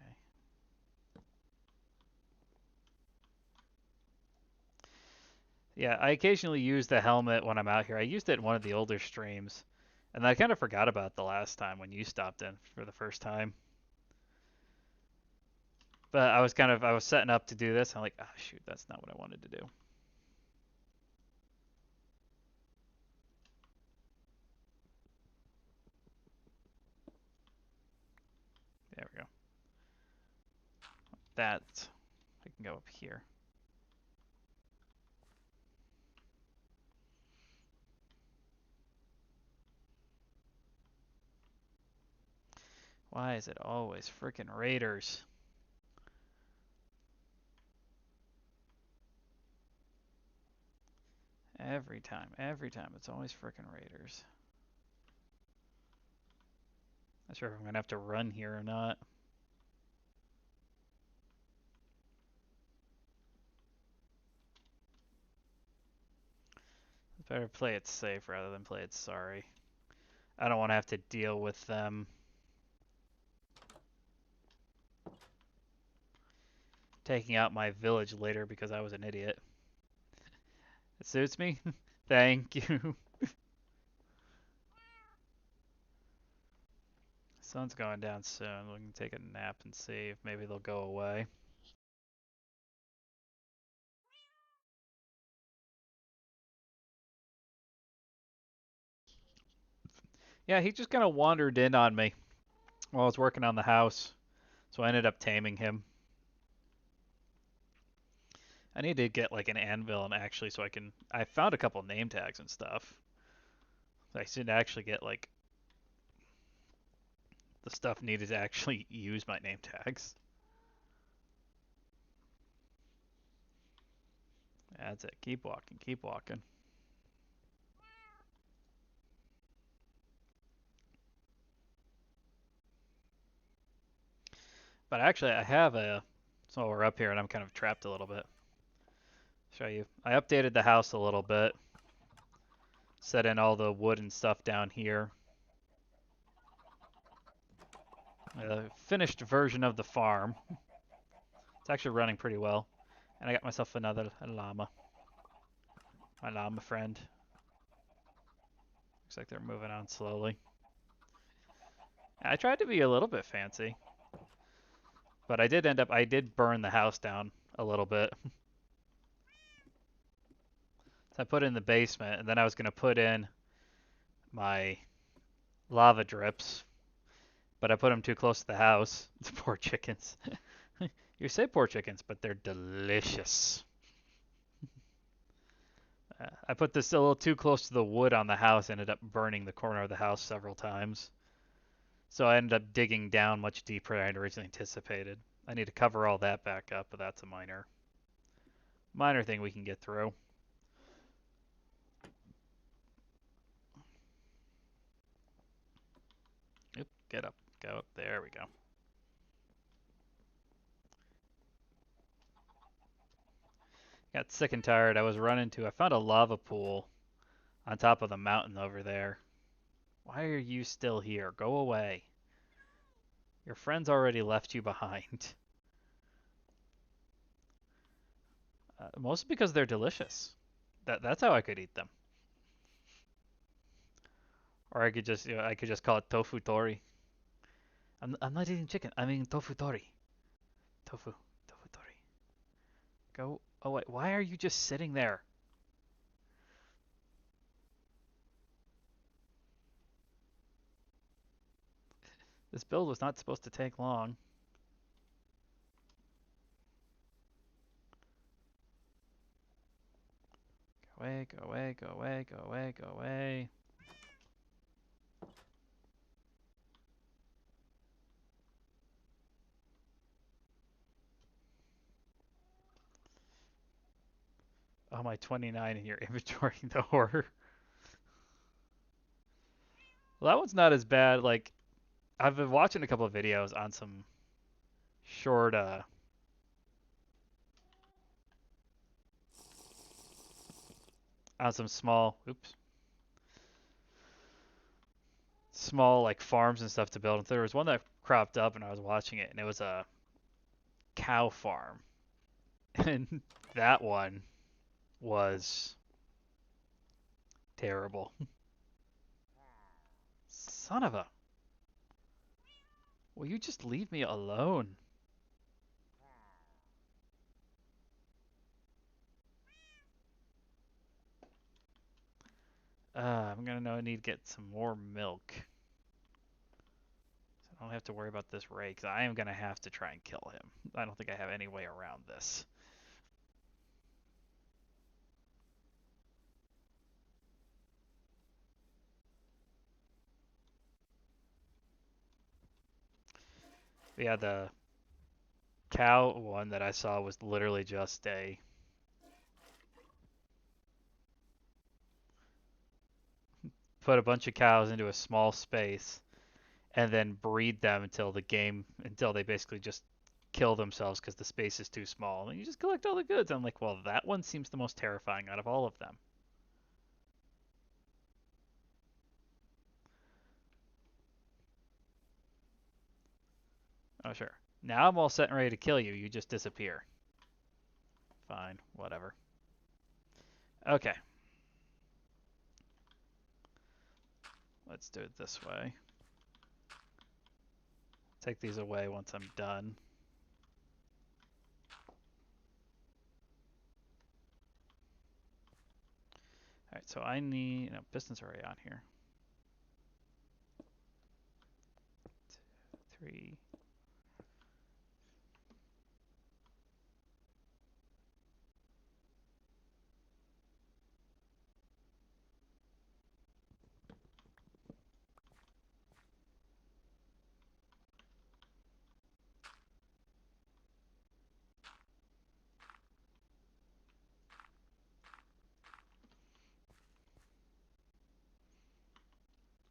Yeah, I occasionally use the helmet when I'm out here. I used it in one of the older streams, and I kind of forgot about the last time when you stopped in for the first time. But I was setting up to do this. I'm like, ah, shoot, that's not what I wanted to do. There we go. That I can go up here. Why is it always freaking raiders? Every time, it's always freaking raiders. Not sure if I'm gonna have to run here or not. Better play it safe rather than play it sorry. I don't want to have to deal with them taking out my village later because I was an idiot. It suits me. Thank you. Sun's going down soon. We can take a nap and see if maybe they'll go away. Yeah, he just kind of wandered in on me while I was working on the house, so I ended up taming him. I need to get like an anvil and actually so I can... I found a couple name tags and stuff. I should actually get like the stuff needed to actually use my name tags. That's it. Keep walking, keep walking. But actually, I have a... So we're up here and I'm kind of trapped a little bit. Show you. I updated the house a little bit. Set in all the wood and stuff down here. A finished version of the farm. It's actually running pretty well. And I got myself another llama. My llama friend. Looks like they're moving on slowly. I tried to be a little bit fancy. But I did burn the house down a little bit. So I put it in the basement, and then I was gonna put in my lava drips, but I put them too close to the house. The poor chickens. You say poor chickens, but they're delicious. I put this a little too close to the wood on the house, ended up burning the corner of the house several times. So I ended up digging down much deeper than I'd originally anticipated. I need to cover all that back up, but that's a minor thing we can get through. Oop, get up, go up. There we go. Got sick and tired. I found a lava pool on top of the mountain over there. Why are you still here? Go away. Your friends already left you behind. Mostly because they're delicious. That's how I could eat them. Or I could just call it tofu tori. I'm not eating chicken. I'm eating tofu tori. Tofu tori. Go. Oh wait, why are you just sitting there? This build was not supposed to take long. Go away, go away, go away, go away, go away. Oh, my 29 in your inventory, the horror. Well, that one's not as bad. Like, I've been watching a couple of videos on some short, on some small like farms and stuff to build. And there was one that cropped up, and I was watching it, and it was a cow farm, and that one was terrible. Son of a. Will you just leave me alone? I'm gonna need to get some more milk. So I don't have to worry about this ray, because I am gonna have to try and kill him. I don't think I have any way around this. But yeah, the cow one that I saw was literally just a put a bunch of cows into a small space and then breed them until they basically just kill themselves because the space is too small. And you just collect all the goods. I'm like, well, that one seems the most terrifying out of all of them. Oh, sure. Now I'm all set and ready to kill you. You just disappear. Fine, whatever. Okay, let's do it this way. Take these away once I'm done. Alright, so I need... No, pistons are already on here. 2, 3...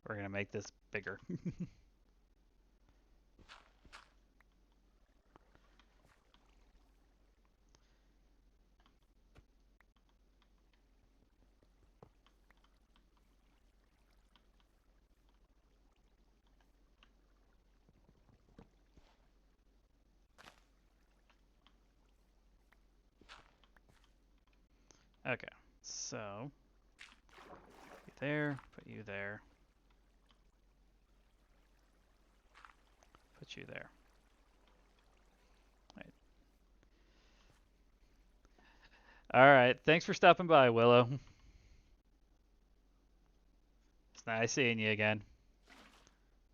We're gonna make this bigger. Okay, so... Put you there, put you there. Put you there. Right. All right. Thanks for stopping by, Willow. It's nice seeing you again.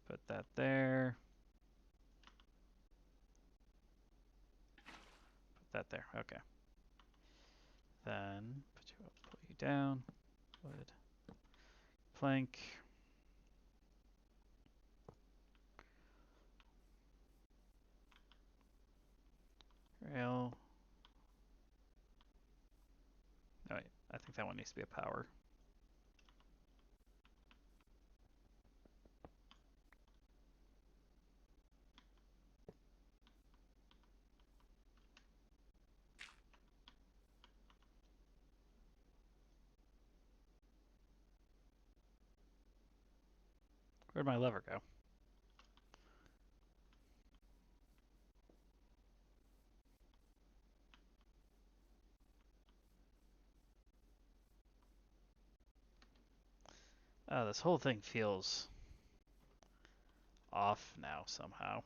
Put that there. Put that there. Okay. Then put you up, pull you down. Wood. Plank. Rail. Oh, wait. I think that one needs to be a power. Where'd my lever go? Oh, this whole thing feels off now somehow.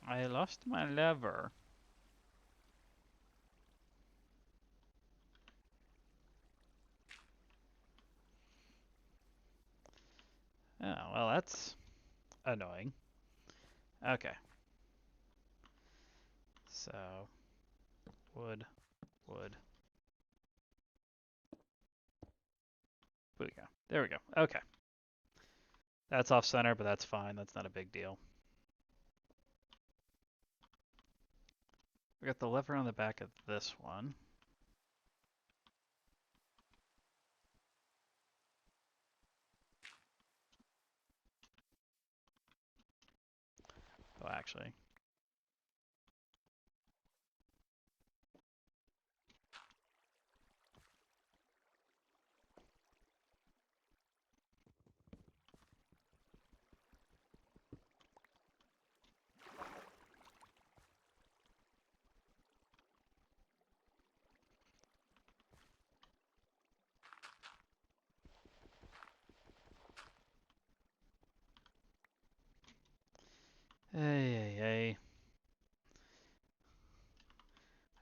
I lost my lever. Oh, well, that's annoying. Okay. So, wood, wood. There we go. There we go. Okay. That's off center, but that's fine. That's not a big deal. We got the lever on the back of this one. Oh, actually. Hey, hey, hey.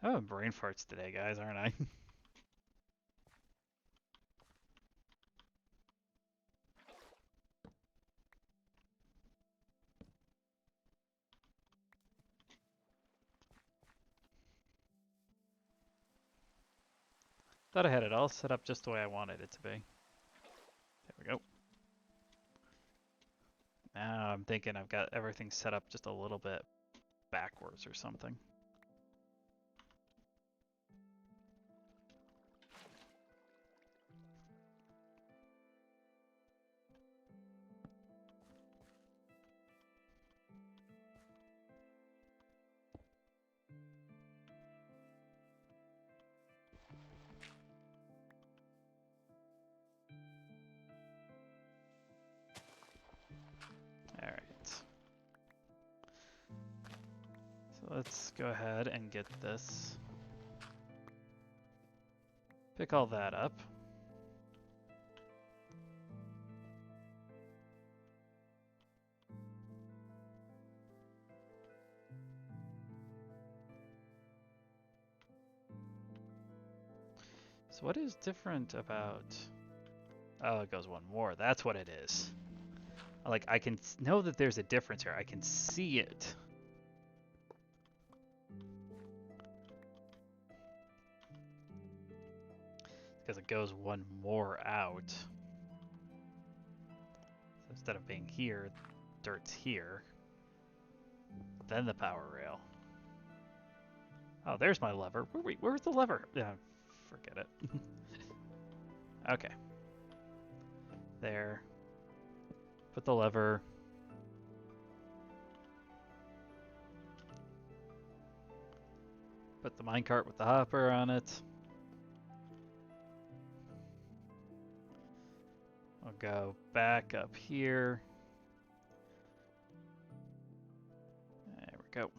I'm having brain farts today, guys, aren't I? Thought I had it all set up just the way I wanted it to be. There we go. Now I'm thinking I've got everything set up just a little bit backwards or something. Alright. So let's go ahead and get this. Pick all that up. So what is different about... Oh, it goes one more. That's what it is. Like, I can know that there's a difference here. I can see it. Because it goes one more out. So instead of being here, dirt's here. Then the power rail. Oh, there's my lever. Wait, where's the lever? Yeah, forget it. Okay. There. Put the lever. Put the minecart with the hopper on it. I'll go back up here. There we go.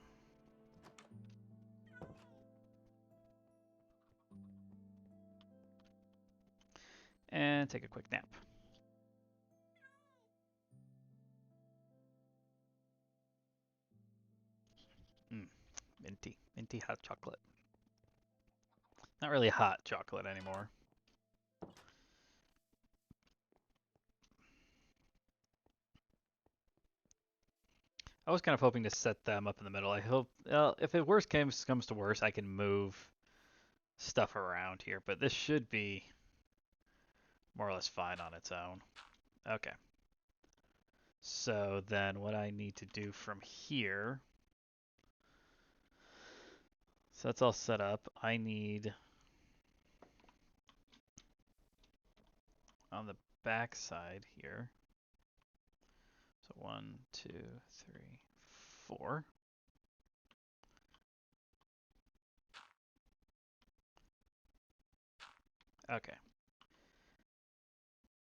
and take a quick nap. Minty hot chocolate. Not really hot chocolate anymore. I was kind of hoping to set them up in the middle. I hope, if it worst comes to worst, I can move stuff around here, but this should be more or less fine on its own. Okay. So then what I need to do from here, so that's all set up. I need, on the back side here, so 1, 2, 3, 4. Okay.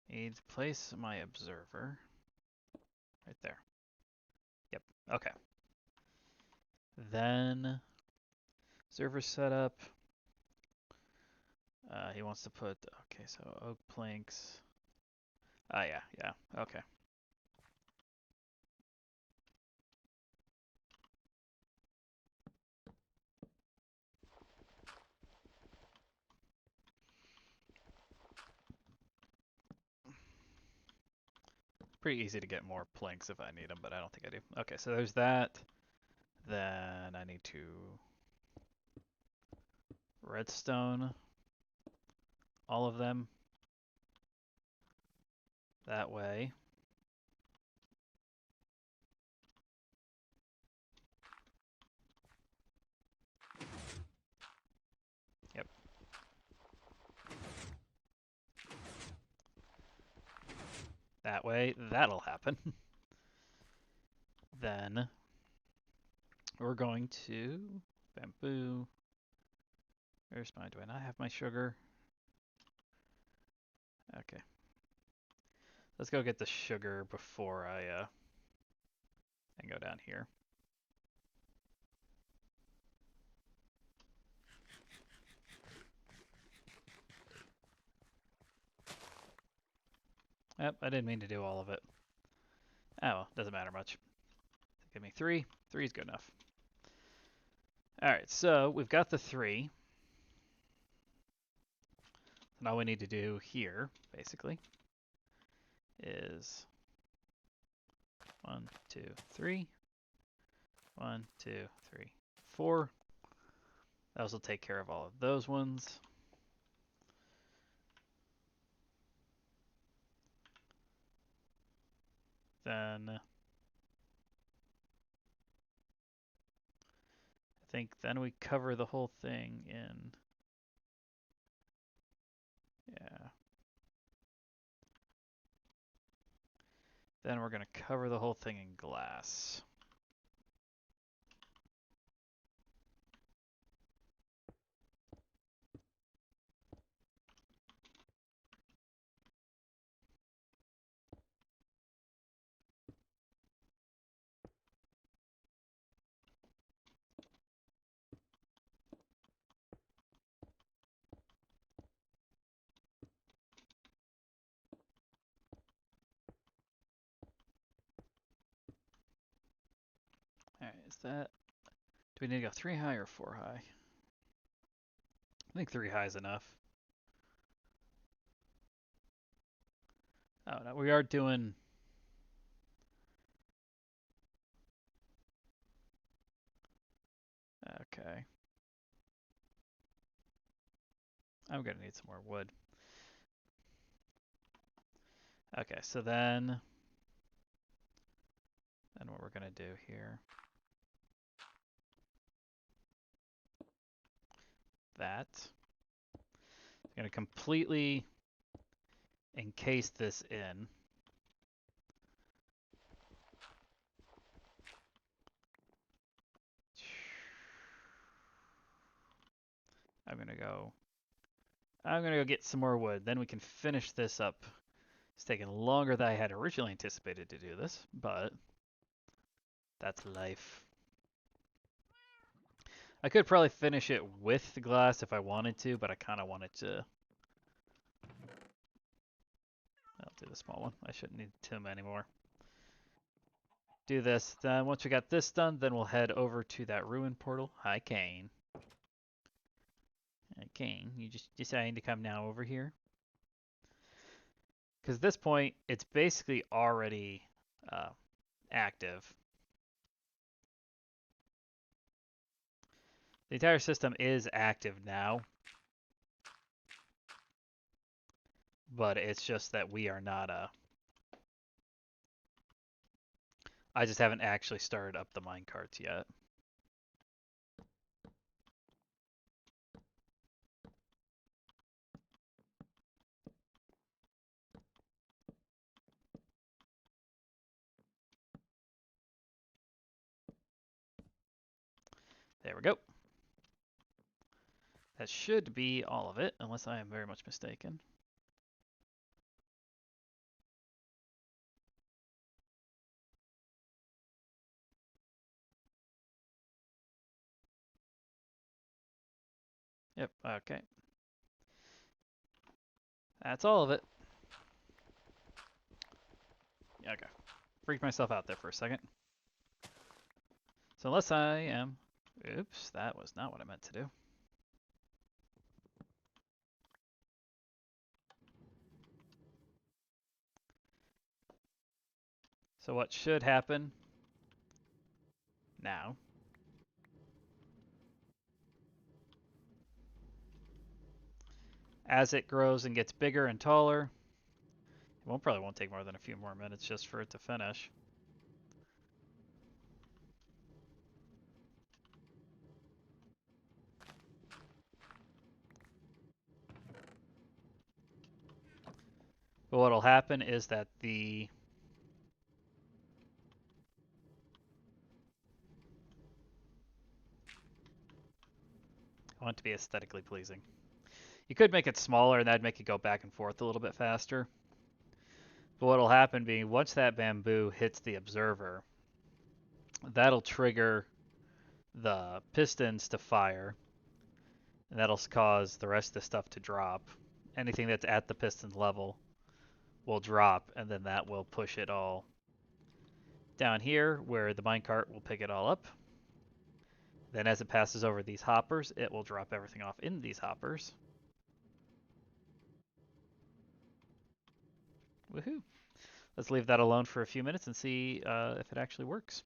Need to place my observer right there. Yep. Okay. Then observer setup. He wants to put, okay, so oak planks. Yeah, okay. Pretty easy to get more planks if I need them, but I don't think I do. Okay, so there's that. Then I need to redstone all of them that way. Yep. That way, that'll happen. Then we're going to bamboo. Where's my, do I not have my sugar? Okay. Let's go get the sugar before I and go down here. Yep, I didn't mean to do all of it. Oh, well, doesn't matter much. Give me 3. 3 is good enough. Alright, so we've got the 3. And all we need to do here, basically, is 1, 2, 3. 1, 2, 3, 4. Those will take care of all of those ones. Then I think then we cover the whole thing in, yeah. Then we're going to cover the whole thing in glass. Alright, is that, do we need to go 3 high or 4 high? I think 3 high is enough. Oh, no, we are doing, okay. I'm going to need some more wood. Okay, so then what we're going to do here, that. I'm going to completely encase this in. I'm going to go get some more wood. Then we can finish this up. It's taken longer than I had originally anticipated to do this, but that's life. I could probably finish it with the glass if I wanted to, but I kind of wanted to do the small one. I shouldn't need too many more. Do this. Then once we got this done, then we'll head over to that ruin portal. Hi, Kane. Kane, you just deciding to come now over here? Because at this point, it's basically already active. The entire system is active now, but it's just that we are not I just haven't actually started up the minecarts yet. There we go. That should be all of it, unless I am very much mistaken. Yep, okay. That's all of it. Okay. Freaked myself out there for a second. So unless I am... Oops, that was not what I meant to do. So what should happen now as it grows and gets bigger and taller, it probably won't take more than a few more minutes just for it to finish. But what'll happen is that I want it to be aesthetically pleasing. You could make it smaller and that'd make it go back and forth a little bit faster. But what'll happen being once that bamboo hits the observer, that'll trigger the pistons to fire, and that'll cause the rest of the stuff to drop. Anything that's at the piston level will drop, and then that will push it all down here where the minecart will pick it all up. Then as it passes over these hoppers, it will drop everything off in these hoppers. Woohoo! Let's leave that alone for a few minutes and see if it actually works.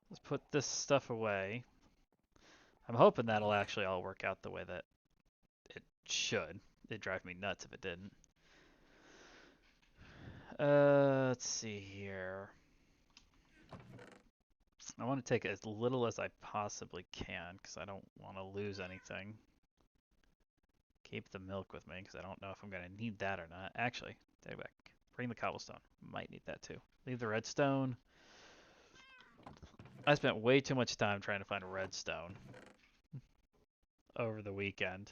Let's put this stuff away. I'm hoping that'll actually all work out the way that it should. It'd drive me nuts if it didn't. Let's see here. I want to take as little as I possibly can because I don't want to lose anything. Keep the milk with me because I don't know if I'm going to need that or not. Actually, take it back. Bring the cobblestone. Might need that too. Leave the redstone. I spent way too much time trying to find redstone over the weekend.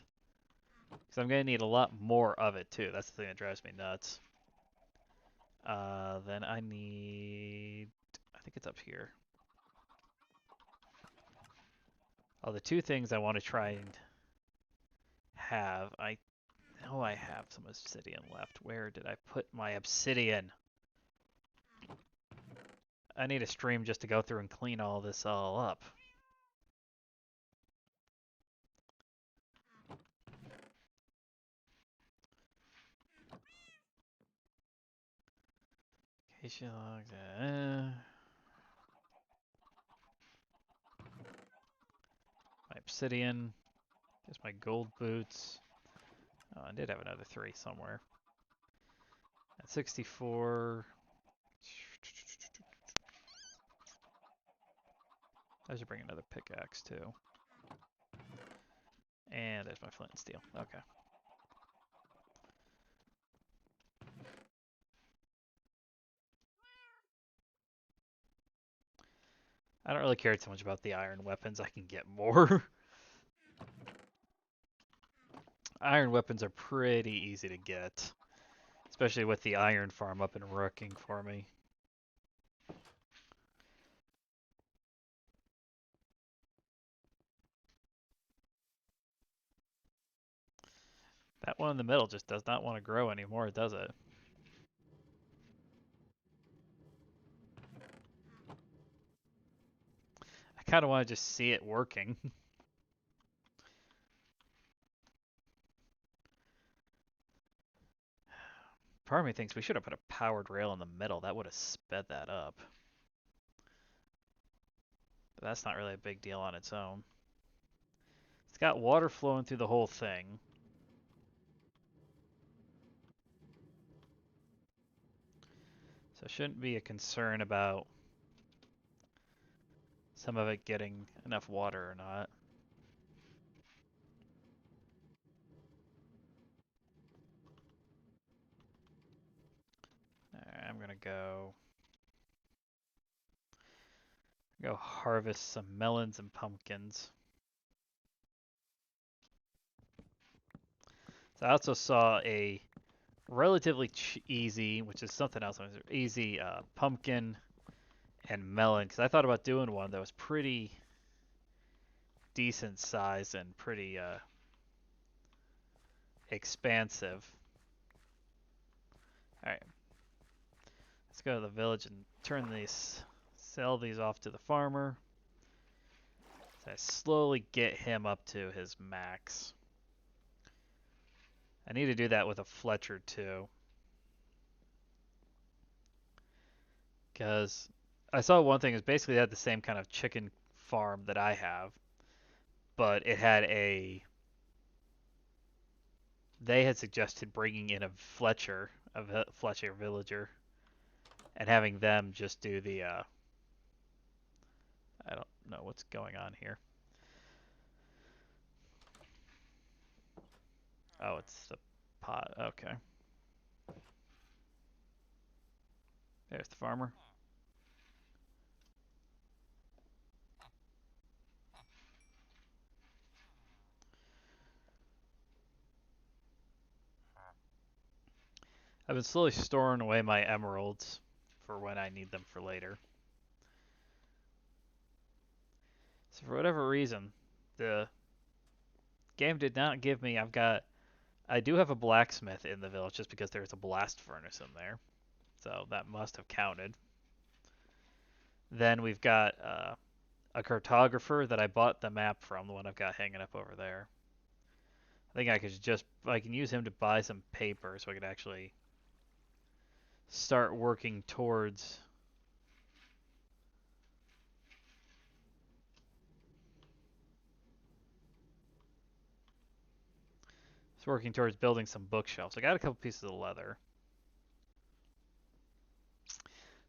Because I'm going to need a lot more of it too. That's the thing that drives me nuts. Then I need... I think it's up here. Oh, the two things I want to try and have... I know I have some obsidian left. Where did I put my obsidian? I need a stream just to go through and clean all this all up. Acacia logs. My obsidian. There's my gold boots. Oh, I did have another 3 somewhere. At 64. I should bring another pickaxe too. And there's my flint and steel. Okay. I don't really care too much about the iron weapons. I can get more. Iron weapons are pretty easy to get. Especially with the iron farm up and working for me. That one in the middle just does not want to grow anymore, does it? I kind of want to just see it working. Part of me thinks we should have put a powered rail in the middle. That would have sped that up. But that's not really a big deal on its own. It's got water flowing through the whole thing. So it shouldn't be a concern about some of it getting enough water or not. Alright, I'm gonna go harvest some melons and pumpkins. So I also saw a relatively easy, which is something else, easy pumpkin and melon, because I thought about doing one that was pretty decent size and pretty expansive. Alright, let's go to the village and sell these off to the farmer. So I slowly get him up to his max. I need to do that with a Fletcher too. Because I saw one thing is basically it had the same kind of chicken farm that I have, but it had they had suggested bringing in a Fletcher villager, and having them just do the I don't know what's going on here. Oh, it's the pot. Okay. There's the farmer. I've been slowly storing away my emeralds for when I need them for later. So for whatever reason, the game did not give me. I do have a blacksmith in the village just because there's a blast furnace in there, so that must have counted. Then we've got a cartographer that I bought the map from, the one I've got hanging up over there. I think I can use him to buy some paper so I could actually start working towards building some bookshelves. I got a couple pieces of leather.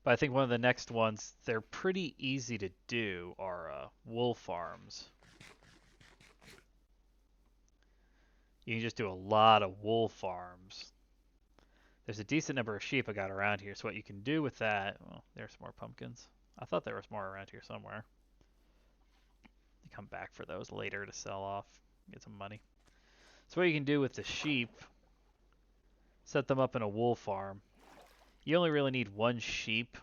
But I think one of the next ones, they're pretty easy to do, are wool farms. You can just do a lot of wool farms. There's a decent number of sheep I got around here, so what you can do with that, well, there's some more pumpkins. I thought there was more around here somewhere. You come back for those later to sell off, get some money. So what you can do with the sheep, set them up in a wool farm. You only really need one sheep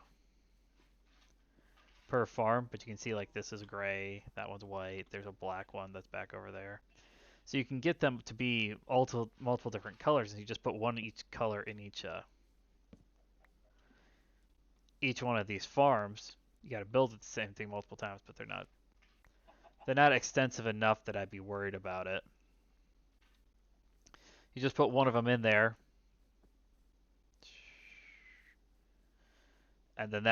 per farm, but you can see like this is gray, that one's white, there's a black one that's back over there. So you can get them to be multiple different colors, and you just put one each color in each one of these farms. You got to build it the same thing multiple times, but they're not extensive enough that I'd be worried about it. You just put one of them in there, and then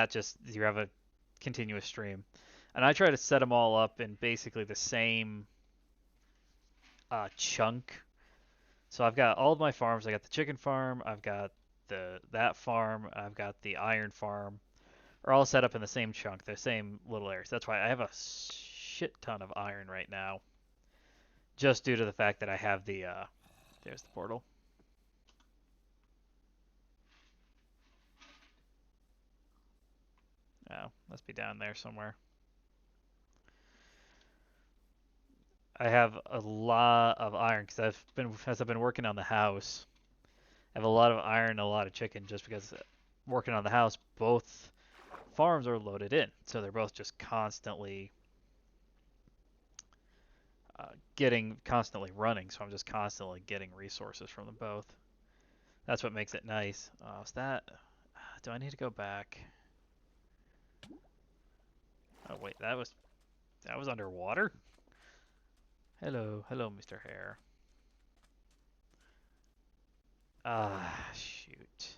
you have a continuous stream. And I try to set them all up in basically the same chunk. So I've got all of my farms. I got the chicken farm. I've got that farm. I've got the iron farm. Are all set up in the same chunk, the same little areas. That's why I have a shit ton of iron right now, just due to the fact that I have there's the portal. Oh, must be down there somewhere. I have a lot of iron because as I've been working on the house. I have a lot of iron and a lot of chicken just because working on the house, both farms are loaded in, so they're both just constantly getting constantly running, so I'm just constantly getting resources from them both. That's what makes it nice. Is that? Do I need to go back? Oh wait, that was underwater. Hello, hello, Mr. Hare. Shoot.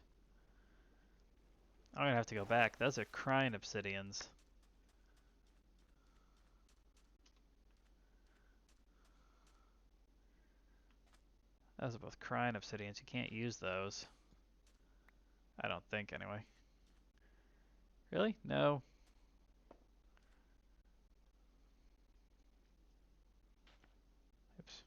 I'm gonna have to go back. Those are crying obsidians. Those are both crying obsidians. You can't use those. I don't think, anyway. Really? No. Oops.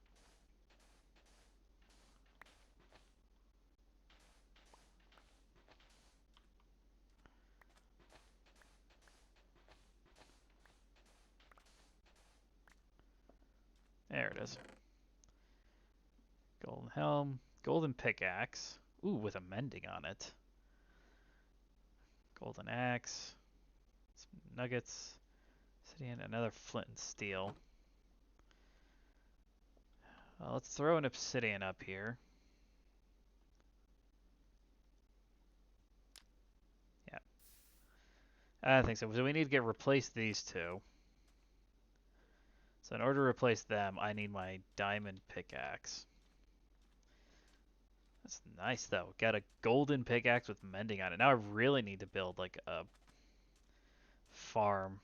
There it is. Golden helm. Golden pickaxe. Ooh, with a mending on it. Golden axe. Some nuggets. Obsidian. Another flint and steel. Let's throw an obsidian up here. Yeah. I think so. So we need to replace these two. So in order to replace them, I need my diamond pickaxe. That's nice though. Got a golden pickaxe with mending on it. Now I really need to build like a farm.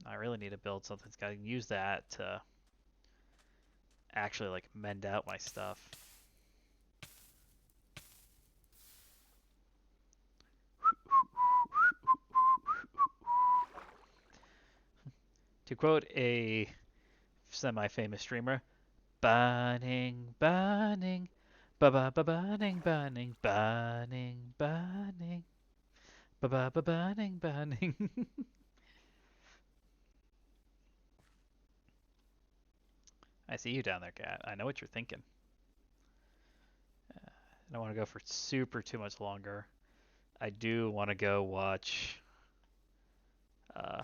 I really need to build something that's got to use that to actually like mend out my stuff. To quote a semi-famous streamer, "Burning, burning, ba ba ba burning, burning, burning, burning, ba ba ba burning, burning." I see you down there, cat. I know what you're thinking. I don't want to go for super too much longer. I do want to go watch. Uh,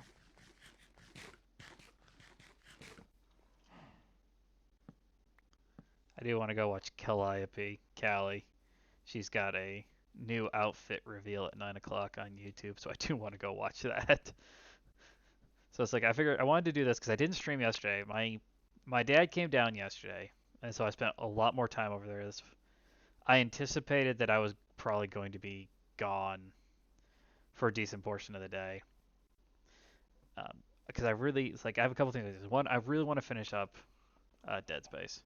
I do want to go watch Calliope, Callie. She's got a new outfit reveal at 9 o'clock on YouTube, so I do want to go watch that. So it's like I figured I wanted to do this because I didn't stream yesterday. My dad came down yesterday, and so I spent a lot more time over there. I anticipated that I was probably going to be gone for a decent portion of the day. Because it's like I have a couple things. One, I really want to finish up Dead Space.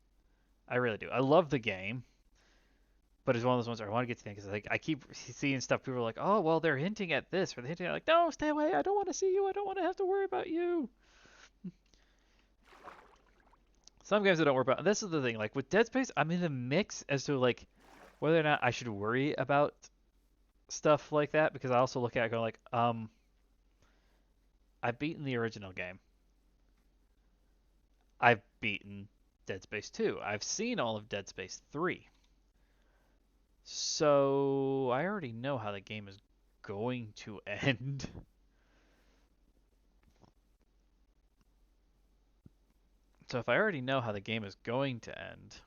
I really do. I love the game, but it's one of those ones where I want to get to the end because like I keep seeing stuff. People are like, "Oh, well, they're hinting at this," or they're hinting at like, "No, stay away. I don't want to see you. I don't want to have to worry about you." Some games I don't worry about. And this is the thing. Like with Dead Space, I'm in the mix as to like whether or not I should worry about stuff like that because I also look at it going like, I've beaten the original game. I've beaten Dead Space 2. I've seen all of Dead Space 3. So I already know how the game is going to end. So if I already know how the game is going to end,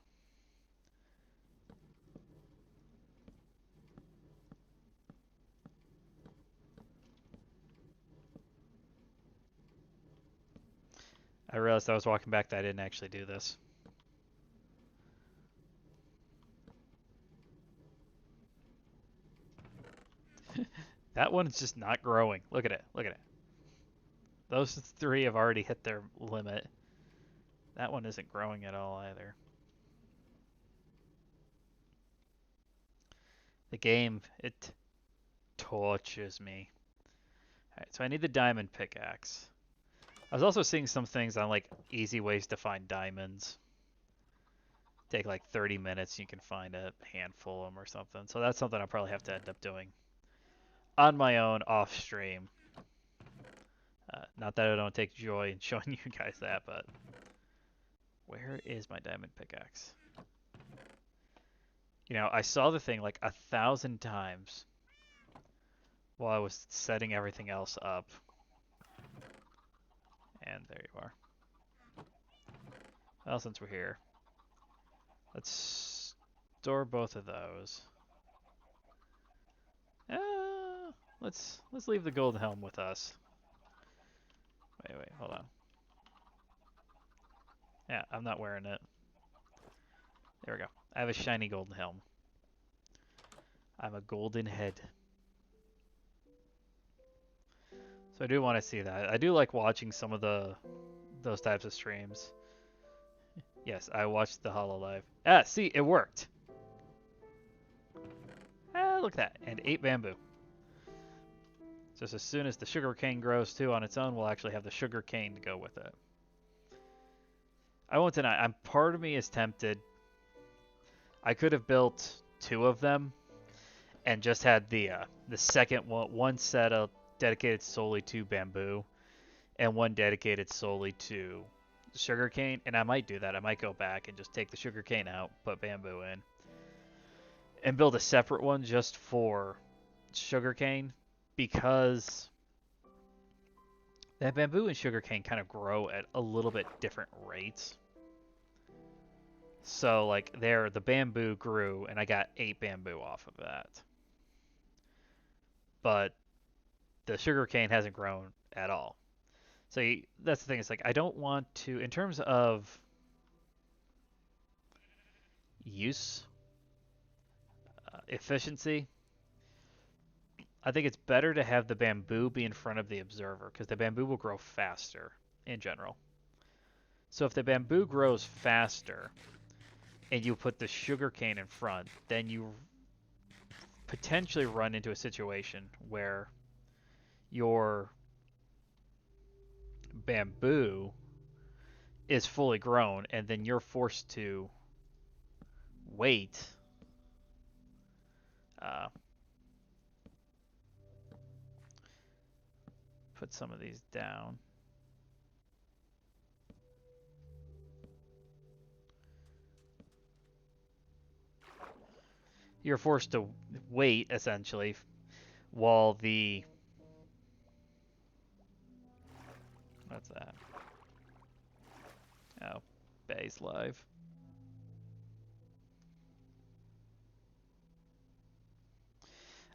I realized I was walking back that I didn't actually do this. That one's just not growing. Look at it. Look at it. Those three have already hit their limit. That one isn't growing at all either. The game, it tortures me. Alright, so I need the diamond pickaxe. I was also seeing some things on like easy ways to find diamonds. Take like 30 minutes, you can find a handful of them or something. So that's something I'll probably have to end up doing on my own off stream. Not that I don't take joy in showing you guys that, but where is my diamond pickaxe? You know, I saw the thing like 1,000 times while I was setting everything else up. And there you are. Well, since we're here, let's store both of those. Let's leave the gold helm with us. Wait, hold on. Yeah, I'm not wearing it. There we go. I have a shiny golden helm. I'm a golden head. So I do want to see that. I do like watching some of those types of streams. Yes, I watched the Hololive. Ah, see, it worked. Ah, look at that. And 8 bamboo. Just as soon as the sugar cane grows too on its own, we'll actually have the sugar cane to go with it. I won't deny, part of me is tempted. I could have built 2 of them and just had the second one set of dedicated solely to bamboo and one dedicated solely to sugarcane, and I might do that. I might go back and just take the sugarcane out, put bamboo in, and build a separate one just for sugarcane, because that bamboo and sugarcane kind of grow at a little bit different rates. So like there, the bamboo grew, and I got 8 bamboo off of that. But the sugarcane hasn't grown at all. So that's the thing. It's like I don't want to, in terms of use, efficiency, I think it's better to have the bamboo be in front of the observer because the bamboo will grow faster in general. So if the bamboo grows faster and you put the sugarcane in front, then you potentially run into a situation where your bamboo is fully grown and then you're forced to wait uh, put some of these down. You're forced to wait essentially while the what's that? Oh, Bay's live.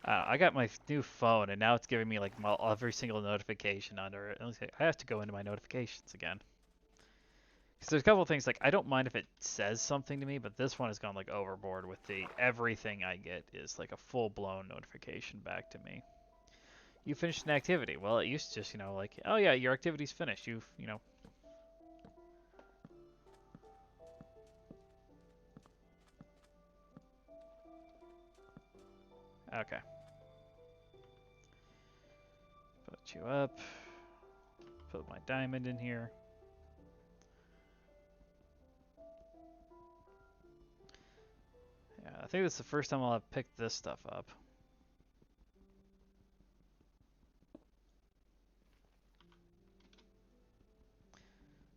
I got my new phone and now it's giving me like every single notification under it. I have to go into my notifications again. Because there's a couple of things like I don't mind if it says something to me, but this one has gone like overboard with the everything I get is like a full-blown notification back to me. You finished an activity. Well, it used to just, like, oh yeah, your activity's finished. Okay. Put you up. Put my diamond in here. Yeah, I think this is the first time I'll have picked this stuff up.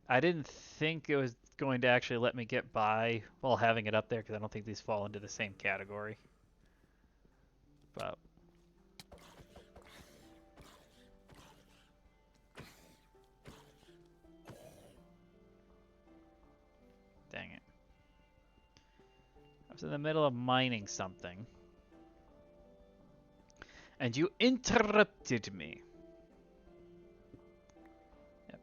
I didn't think it was going to actually let me get by while having it up there because I don't think these fall into the same category. But dang it. I was in the middle of mining something. And you interrupted me. Yep.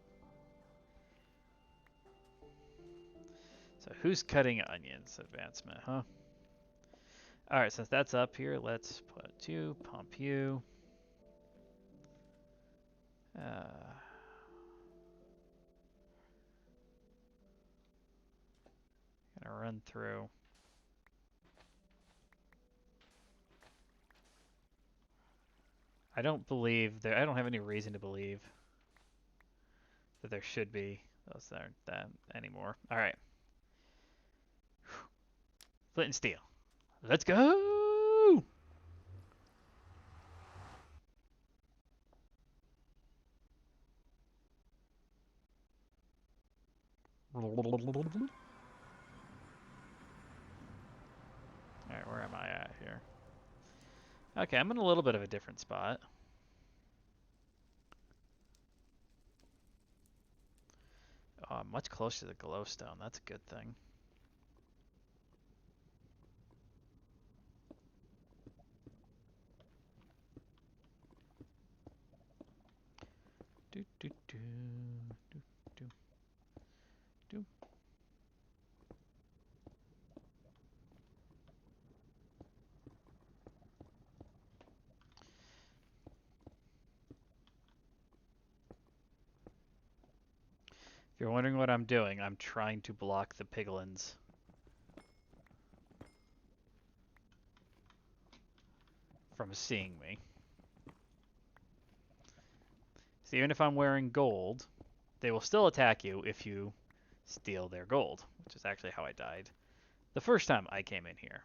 So who's cutting onions? Advancement, huh? Alright, since that's up here, let's put you, pump you. Gonna run through. I don't have any reason to believe that there should be those that aren't that anymore. Alright. Flint and steel. Let's go! Alright, where am I at here? Okay, I'm in a little bit of a different spot. Oh, I'm much closer to the glowstone. That's a good thing. Do do do do do do. If you're wondering what I'm doing, I'm trying to block the piglins from seeing me. So even if I'm wearing gold, they will still attack you if you steal their gold, which is actually how I died the first time I came in here.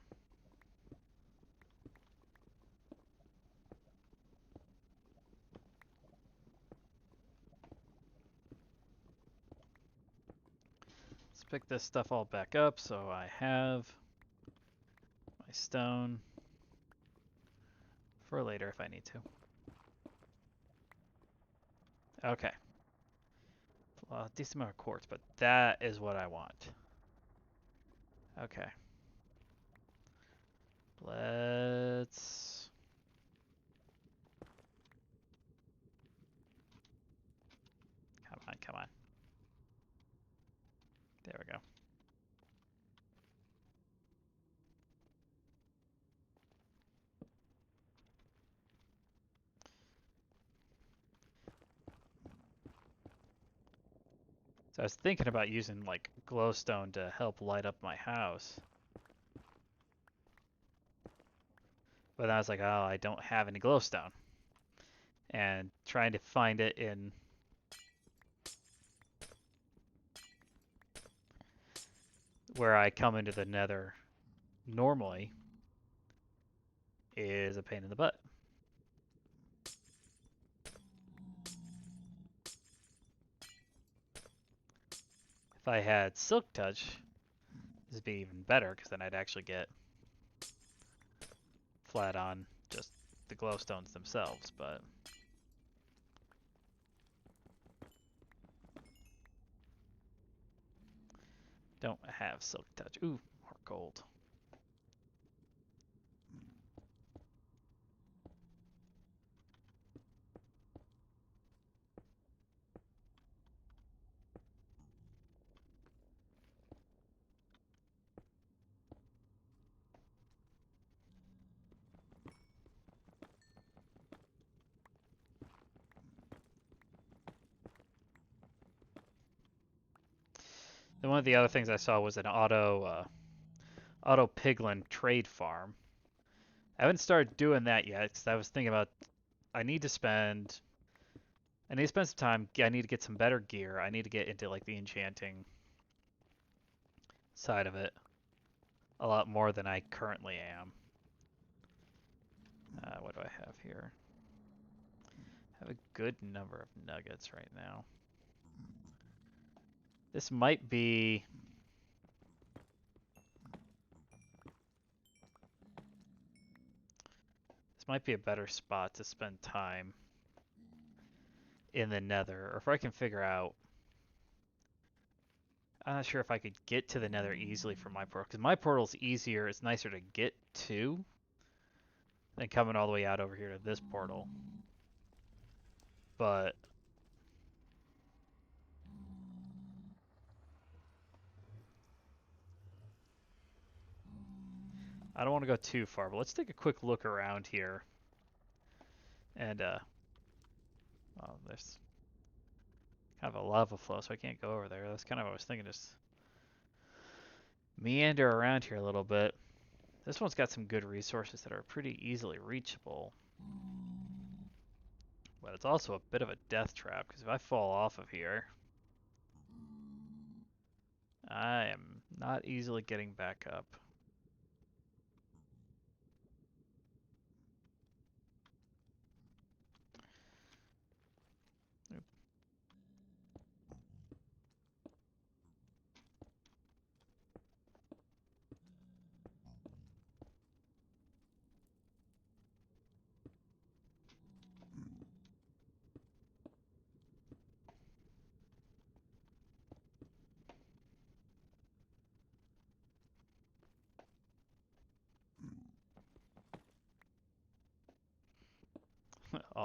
Let's pick this stuff all back up so I have my stone for later if I need to. Okay. Well, a decent amount of quartz, but that is what I want. Okay. Let's... Come on, come on. There we go. So I was thinking about using like glowstone to help light up my house. But then I was like, oh, I don't have any glowstone. And trying to find it in where I come into the nether normally is a pain in the butt. If I had Silk Touch, this would be even better because then I'd actually get flat on just the glowstones themselves, but don't have Silk Touch. Ooh, more gold. Then one of the other things I saw was an auto piglin trade farm. I haven't started doing that yet because I was thinking about I need to spend some time. I need to get some better gear. I need to get into like the enchanting side of it a lot more than I currently am. What do I have here? I have a good number of nuggets right now. This might be a better spot to spend time in the nether, or if I can figure out. I'm not sure if I could get to the nether easily from my portal, because my portal's easier, it's nicer to get to than coming all the way out over here to this portal. But I don't want to go too far, but let's take a quick look around here. And, well, there's kind of a lava flow, so I can't go over there. That's kind of what I was thinking, just meander around here a little bit. This one's got some good resources that are pretty easily reachable. But it's also a bit of a death trap, because if I fall off of here, I am not easily getting back up. Oop.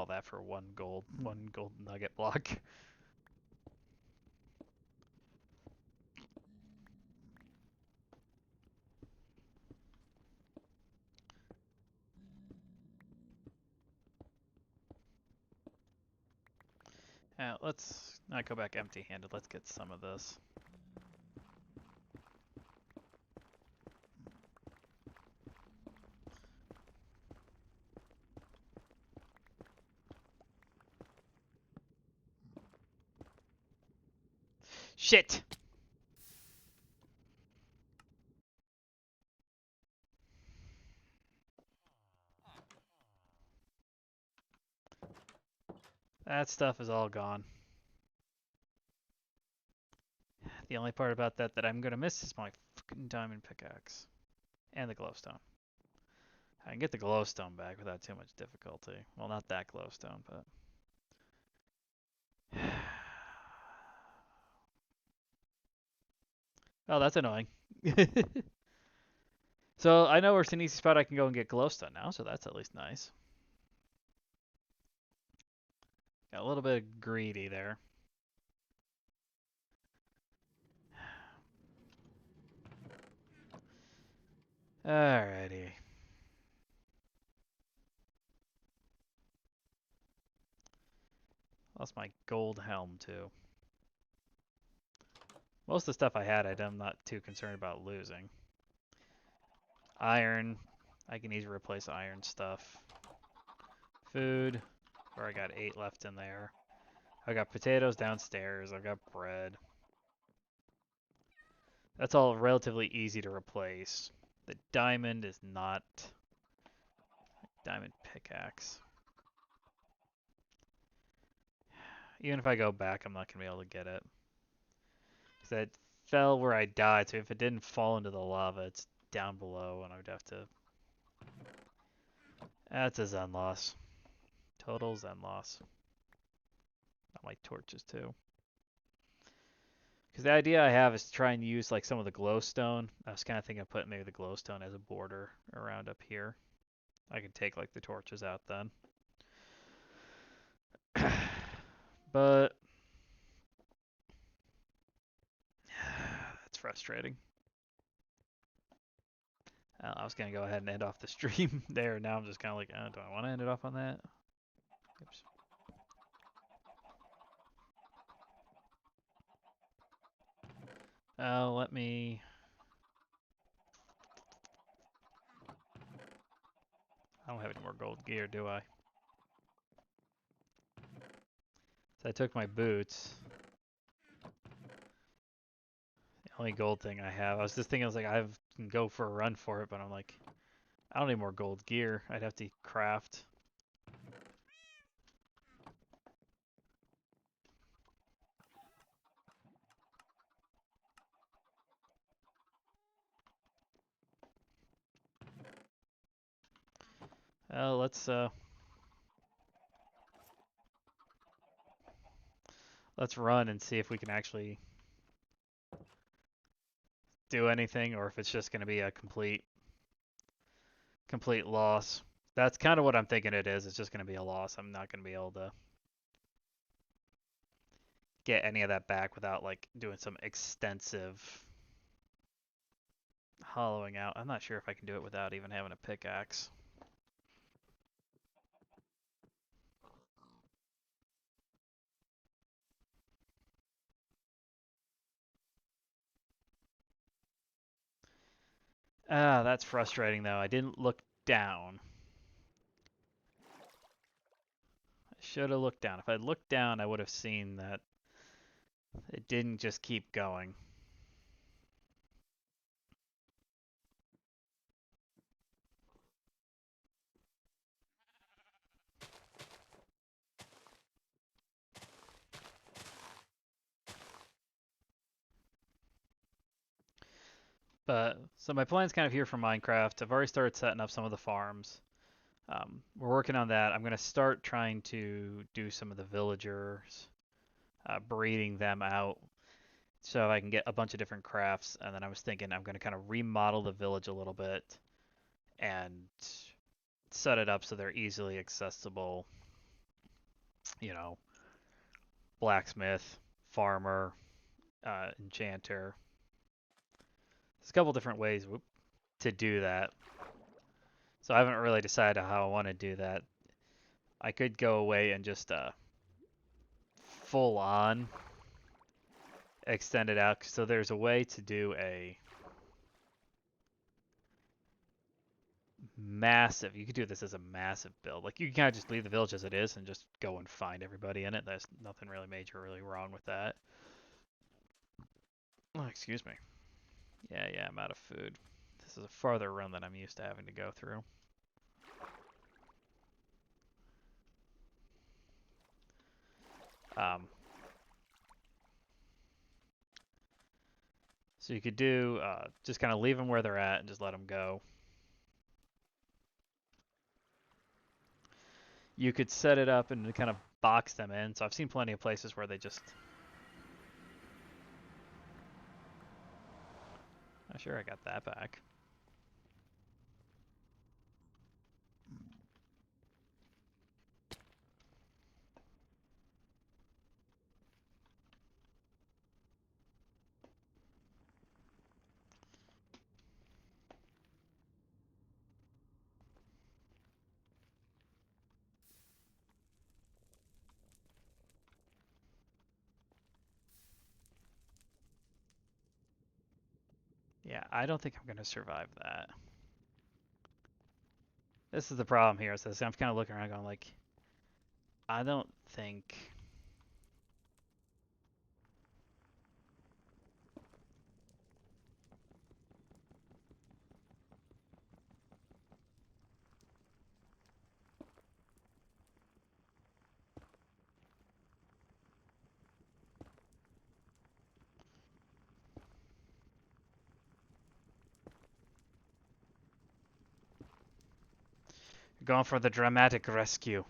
that for one gold nugget block. Let's not go back empty-handed. Let's get some of this. Shit! That stuff is all gone. The only part about that I'm gonna miss is my fucking diamond pickaxe. And the glowstone. I can get the glowstone back without too much difficulty. Well, not that glowstone, but... Oh, that's annoying. So I know where's an easy spot I can go and get glowstone now, so that's at least nice. Got a little bit greedy there. Alrighty. Lost my gold helm too. Most of the stuff I had, I'm not too concerned about losing. Iron, I can easily replace iron stuff. Food, where I got 8 left in there. I got potatoes downstairs. I've got bread. That's all relatively easy to replace. The diamond is not. Diamond pickaxe. Even if I go back, I'm not going to be able to get it. Because it fell where I died, so if it didn't fall into the lava, it's down below, and I would have to... That's a Zen loss. Total Zen loss. Not my torches, too. Because the idea I have is to try and use like some of the glowstone. I was kind of thinking of putting maybe the glowstone as a border around up here. I can take like the torches out then. But that's frustrating. I was going to go ahead and end off the stream there. Now I'm just kind of like, do I want to end it off on that? Oops. Let me... I don't have any more gold gear, do I? So I took my boots. The only gold thing I have. I was just thinking, I was like, I can go for a run for it, but I'm like, I don't need more gold gear. I'd have to craft. Let's run and see if we can actually do anything, or if it's just going to be a complete loss. That's kind of what I'm thinking it is. It's just going to be a loss. I'm not going to be able to get any of that back without like doing some extensive hollowing out. I'm not sure if I can do it without even having a pickaxe. That's frustrating though. I didn't look down. I should have looked down. If I'd looked down, I would have seen that it didn't just keep going. But so my plan's kind of here for Minecraft. I've already started setting up some of the farms. We're working on that. I'm going to start trying to do some of the villagers, breeding them out so I can get a bunch of different crafts. And then I was thinking I'm going to kind of remodel the village a little bit and set it up so they're easily accessible you know, blacksmith, farmer, enchanter. There's a couple different ways to do that. So I haven't really decided how I want to do that. I could go away and just full on extend it out. So there's a way to do a massive. You could do this as a massive build. Like you can kind of just leave the village as it is and just go and find everybody in it. There's nothing really major really wrong with that. Oh, excuse me. Yeah, I'm out of food. This is a farther run than I'm used to having to go through. Um, so you could do just kind of leave them where they're at and just let them go. You could set it up and kind of box them in. So I've seen plenty of places where they just. Oh, sure, I got that back. Yeah, I don't think I'm going to survive that. This is the problem here. So I'm kind of looking around going like, I don't think. Going for the dramatic rescue.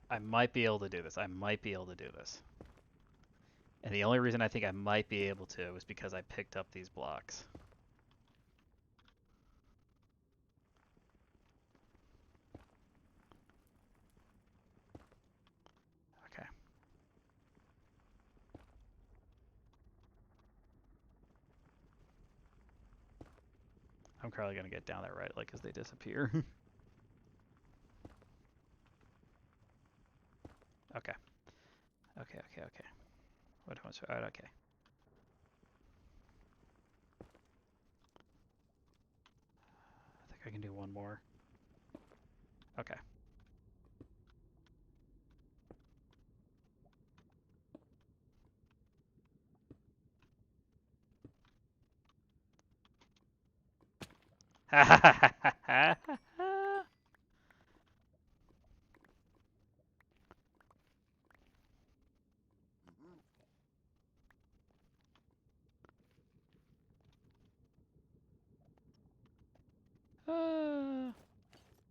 I might be able to do this. I might be able to do this. And the only reason I think I might be able to is because I picked up these blocks. Okay. I'm probably going to get down that right like as they disappear. Okay. Okay. What do I want? Alright, okay. I think I can do one more. Okay.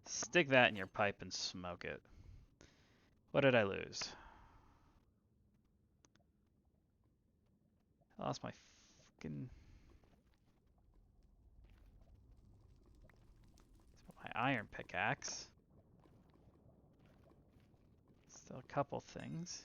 Stick that in your pipe and smoke it. What did I lose? I lost my fucking. My iron pickaxe. Still a couple things.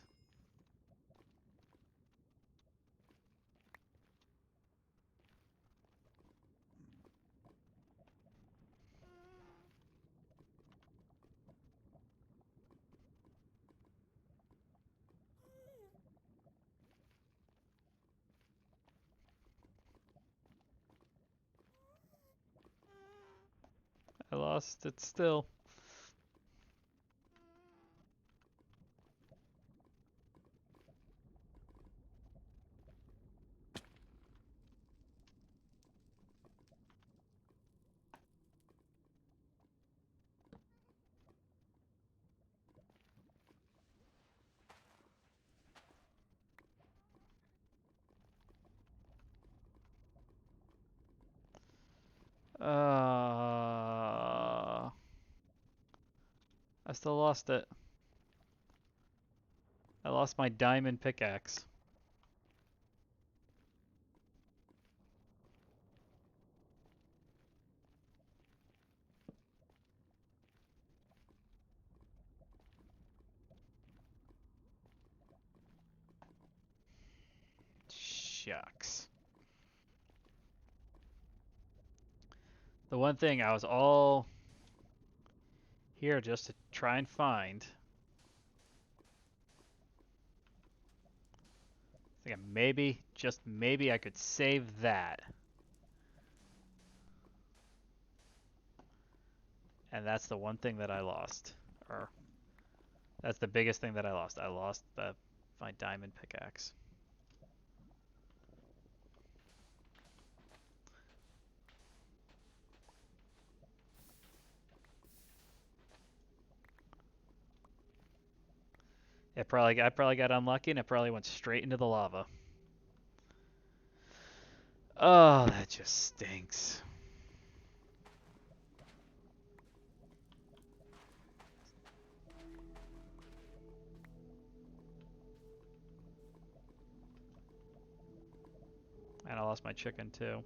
I lost it still. Uh, still lost it. I lost my diamond pickaxe. Shucks. The one thing I was all here just to try and find. I think maybe, just maybe I could save that. And that's the one thing that I lost. Or, that's the biggest thing that I lost. I lost my diamond pickaxe. I probably got unlucky and it probably went straight into the lava. Oh, that just stinks. And I lost my chicken too.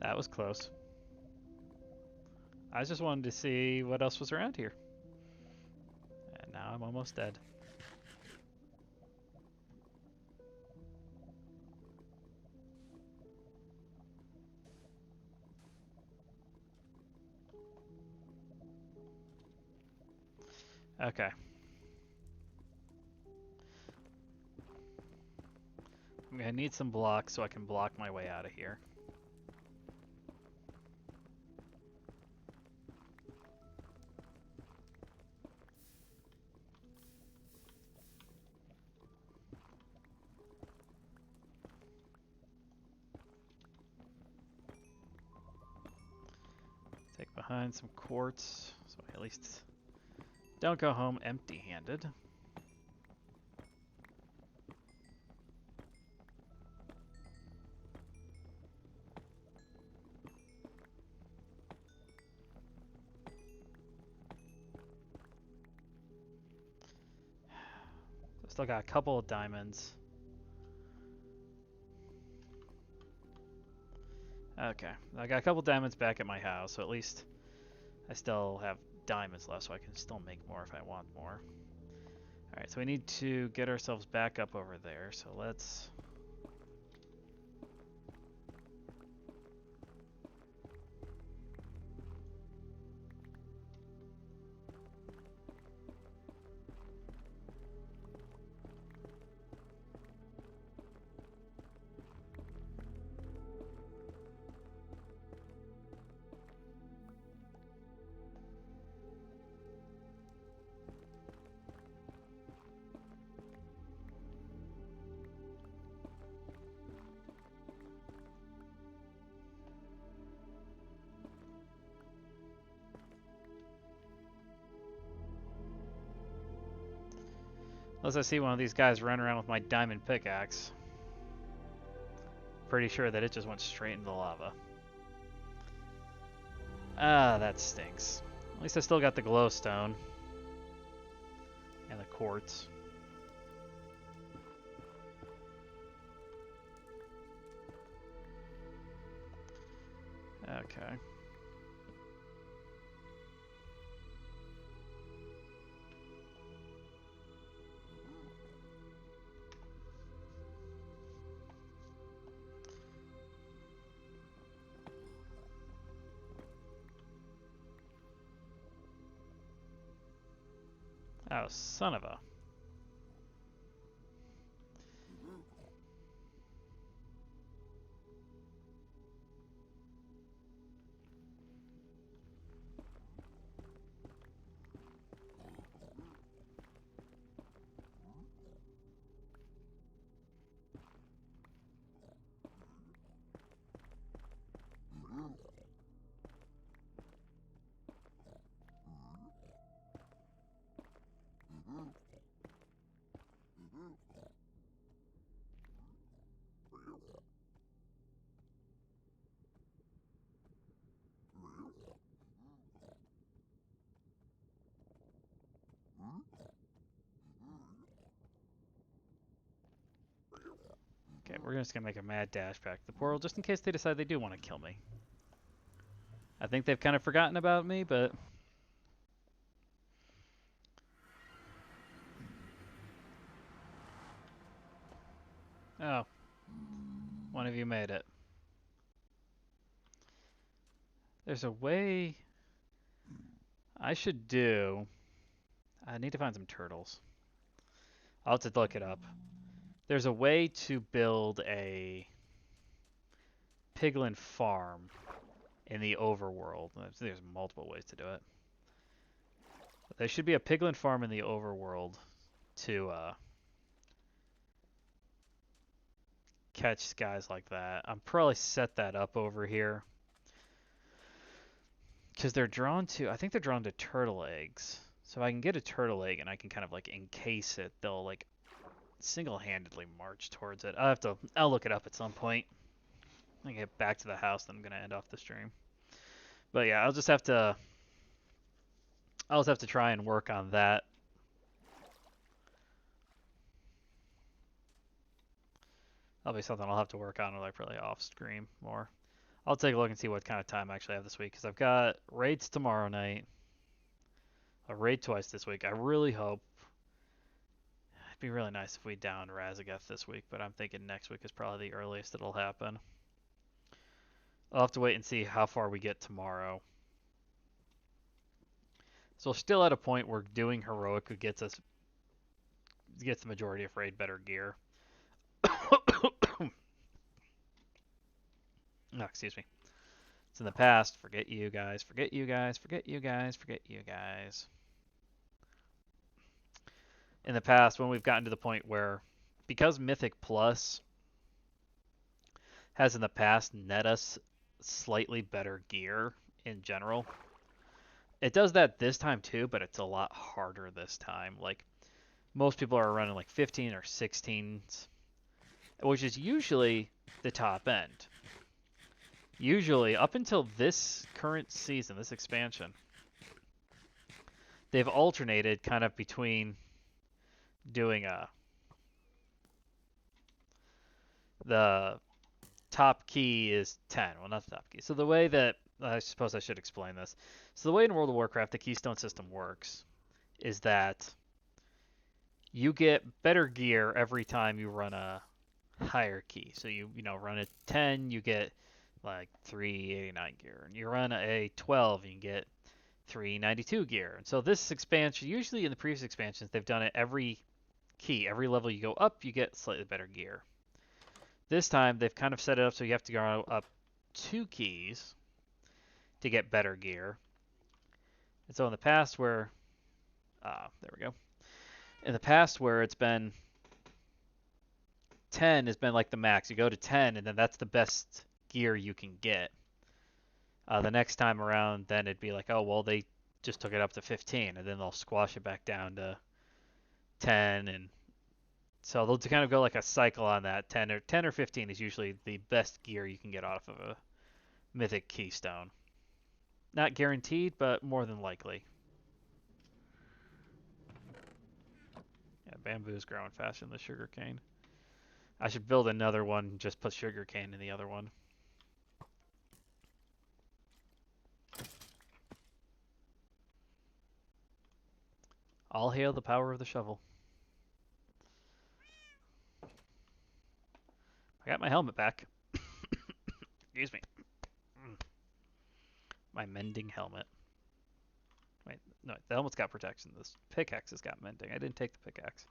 That was close. I just wanted to see what else was around here. And now I'm almost dead. Okay. I'm gonna need some blocks so I can block my way out of here. Take behind some quartz, so I at least don't go home empty-handed. Still got a couple of diamonds. Okay, I got a couple diamonds back at my house, so at least I still have diamonds left, so I can still make more if I want more. Alright, so we need to get ourselves back up over there, so let's... Unless I see one of these guys run around with my diamond pickaxe. Pretty sure that it just went straight into the lava. Ah, that stinks. At least I still got the glowstone. And the quartz. Okay. Oh, son of a... Okay, we're just gonna make a mad dash back to the portal just in case they decide they do want to kill me. I think they've kind of forgotten about me, but... Oh, one of you made it. There's a way I should do... I need to find some turtles. I'll have to look it up. There's a way to build a piglin farm in the overworld. There's multiple ways to do it. But there should be a piglin farm in the overworld to catch guys like that. I'm probably set that up over here. Because they're drawn to, I think they're drawn to turtle eggs. So if I can get a turtle egg and I can kind of like encase it, they'll like single-handedly march towards it. I'll look it up at some point. I get back to the house, then I'm gonna end off the stream. But yeah, I'll just have to try and work on that. That'll be something I'll have to work on, like probably off stream more. I'll take a look and see what kind of time I actually have this week, because I've got raids tomorrow night, a raid twice this week. I really hope. It'd be really nice if we downed Raszageth this week, but I'm thinking next week is probably the earliest it'll happen. I'll have to wait and see how far we get tomorrow. So we're still at a point where doing heroic gets the majority of raid better gear. No, excuse me. It's in the past. Forget you guys. Forget you guys. Forget you guys. Forget you guys. In the past, when we've gotten to the point where, because Mythic Plus has in the past net us slightly better gear in general, it does that this time too, but it's a lot harder this time. Like, most people are running like 15 or 16s, which is usually the top end. Usually, up until this current season, this expansion, they've alternated kind of between doing the top key is 10. Well, not the top key. So the way that, I suppose I should explain this. So the way in World of Warcraft the keystone system works is that you get better gear every time you run a higher key. So you run a 10, you get like 389 gear. And you run a 12, you can get 392 gear. And so this expansion, usually in the previous expansions, they've done it every key. Every level you go up, you get slightly better gear. This time, they've kind of set it up so you have to go up 2 keys to get better gear. And so in the past where... there we go. In the past where it's been 10 has been like the max. You go to 10, and then that's the best gear you can get. The next time around, then it'd be like, oh, well, they just took it up to 15, and then they'll squash it back down to 10, and so they'll kind of go like a cycle on that. 10 or 15 is usually the best gear you can get off of a mythic keystone. Not guaranteed, but more than likely. Yeah, bamboo's growing faster than the sugarcane. I should build another one and just put sugarcane in the other one. All hail the power of the shovel. I got my helmet back. Excuse me. My mending helmet. Wait, No, the helmet's got protection. This pickaxe has got mending. I didn't take the pickaxe.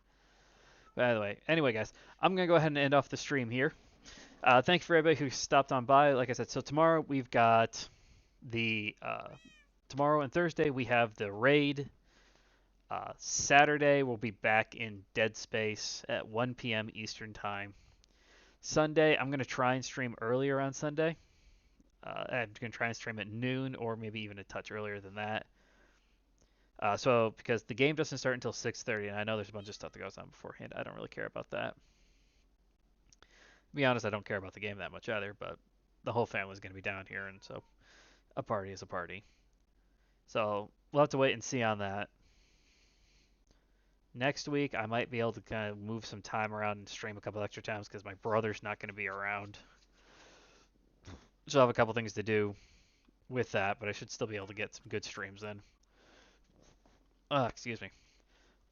By the way, anyway, guys, I'm gonna go ahead and end off the stream here. Thank you for everybody who stopped on by. Like I said, so tomorrow we've got the tomorrow and Thursday we have the raid. Saturday we'll be back in Dead Space at 1 p.m. Eastern time. Sunday I'm gonna try and stream earlier on Sunday. I'm gonna try and stream at noon or maybe even a touch earlier than that. So because the game doesn't start until 6:30, and I know there's a bunch of stuff that goes on beforehand, I don't really care about that. To be honest, I don't care about the game that much either, but the whole family's gonna be down here, and so a party is a party. So we'll have to wait and see on that. Next week, I might be able to kind of move some time around and stream a couple extra times because my brother's not going to be around. So I have a couple things to do with that, but I should still be able to get some good streams in. Excuse me.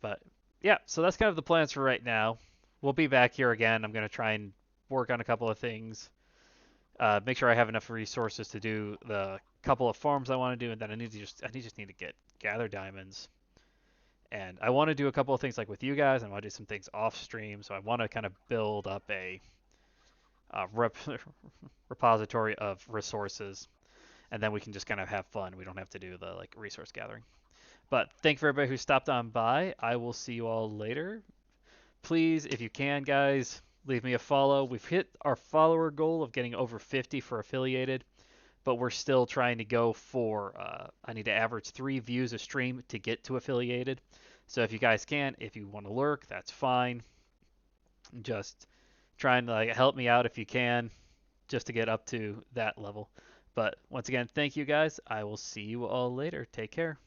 But yeah, so that's kind of the plans for right now. We'll be back here again. I'm going to try and work on a couple of things. Make sure I have enough resources to do the couple of farms I want to do, and then I just need to gather diamonds. And I want to do a couple of things like with you guys. I want to do some things off stream. So I want to kind of build up a repository of resources, and then we can just kind of have fun. We don't have to do the like resource gathering. But thank you for everybody who stopped on by. I will see you all later. Please, if you can, guys, leave me a follow. We've hit our follower goal of getting over 50 for affiliated, but we're still trying to go for, I need to average 3 views a stream to get to affiliated. So if you guys can, if you want to lurk, that's fine. Just try and like help me out if you can, just to get up to that level. But once again, thank you guys. I will see you all later. Take care.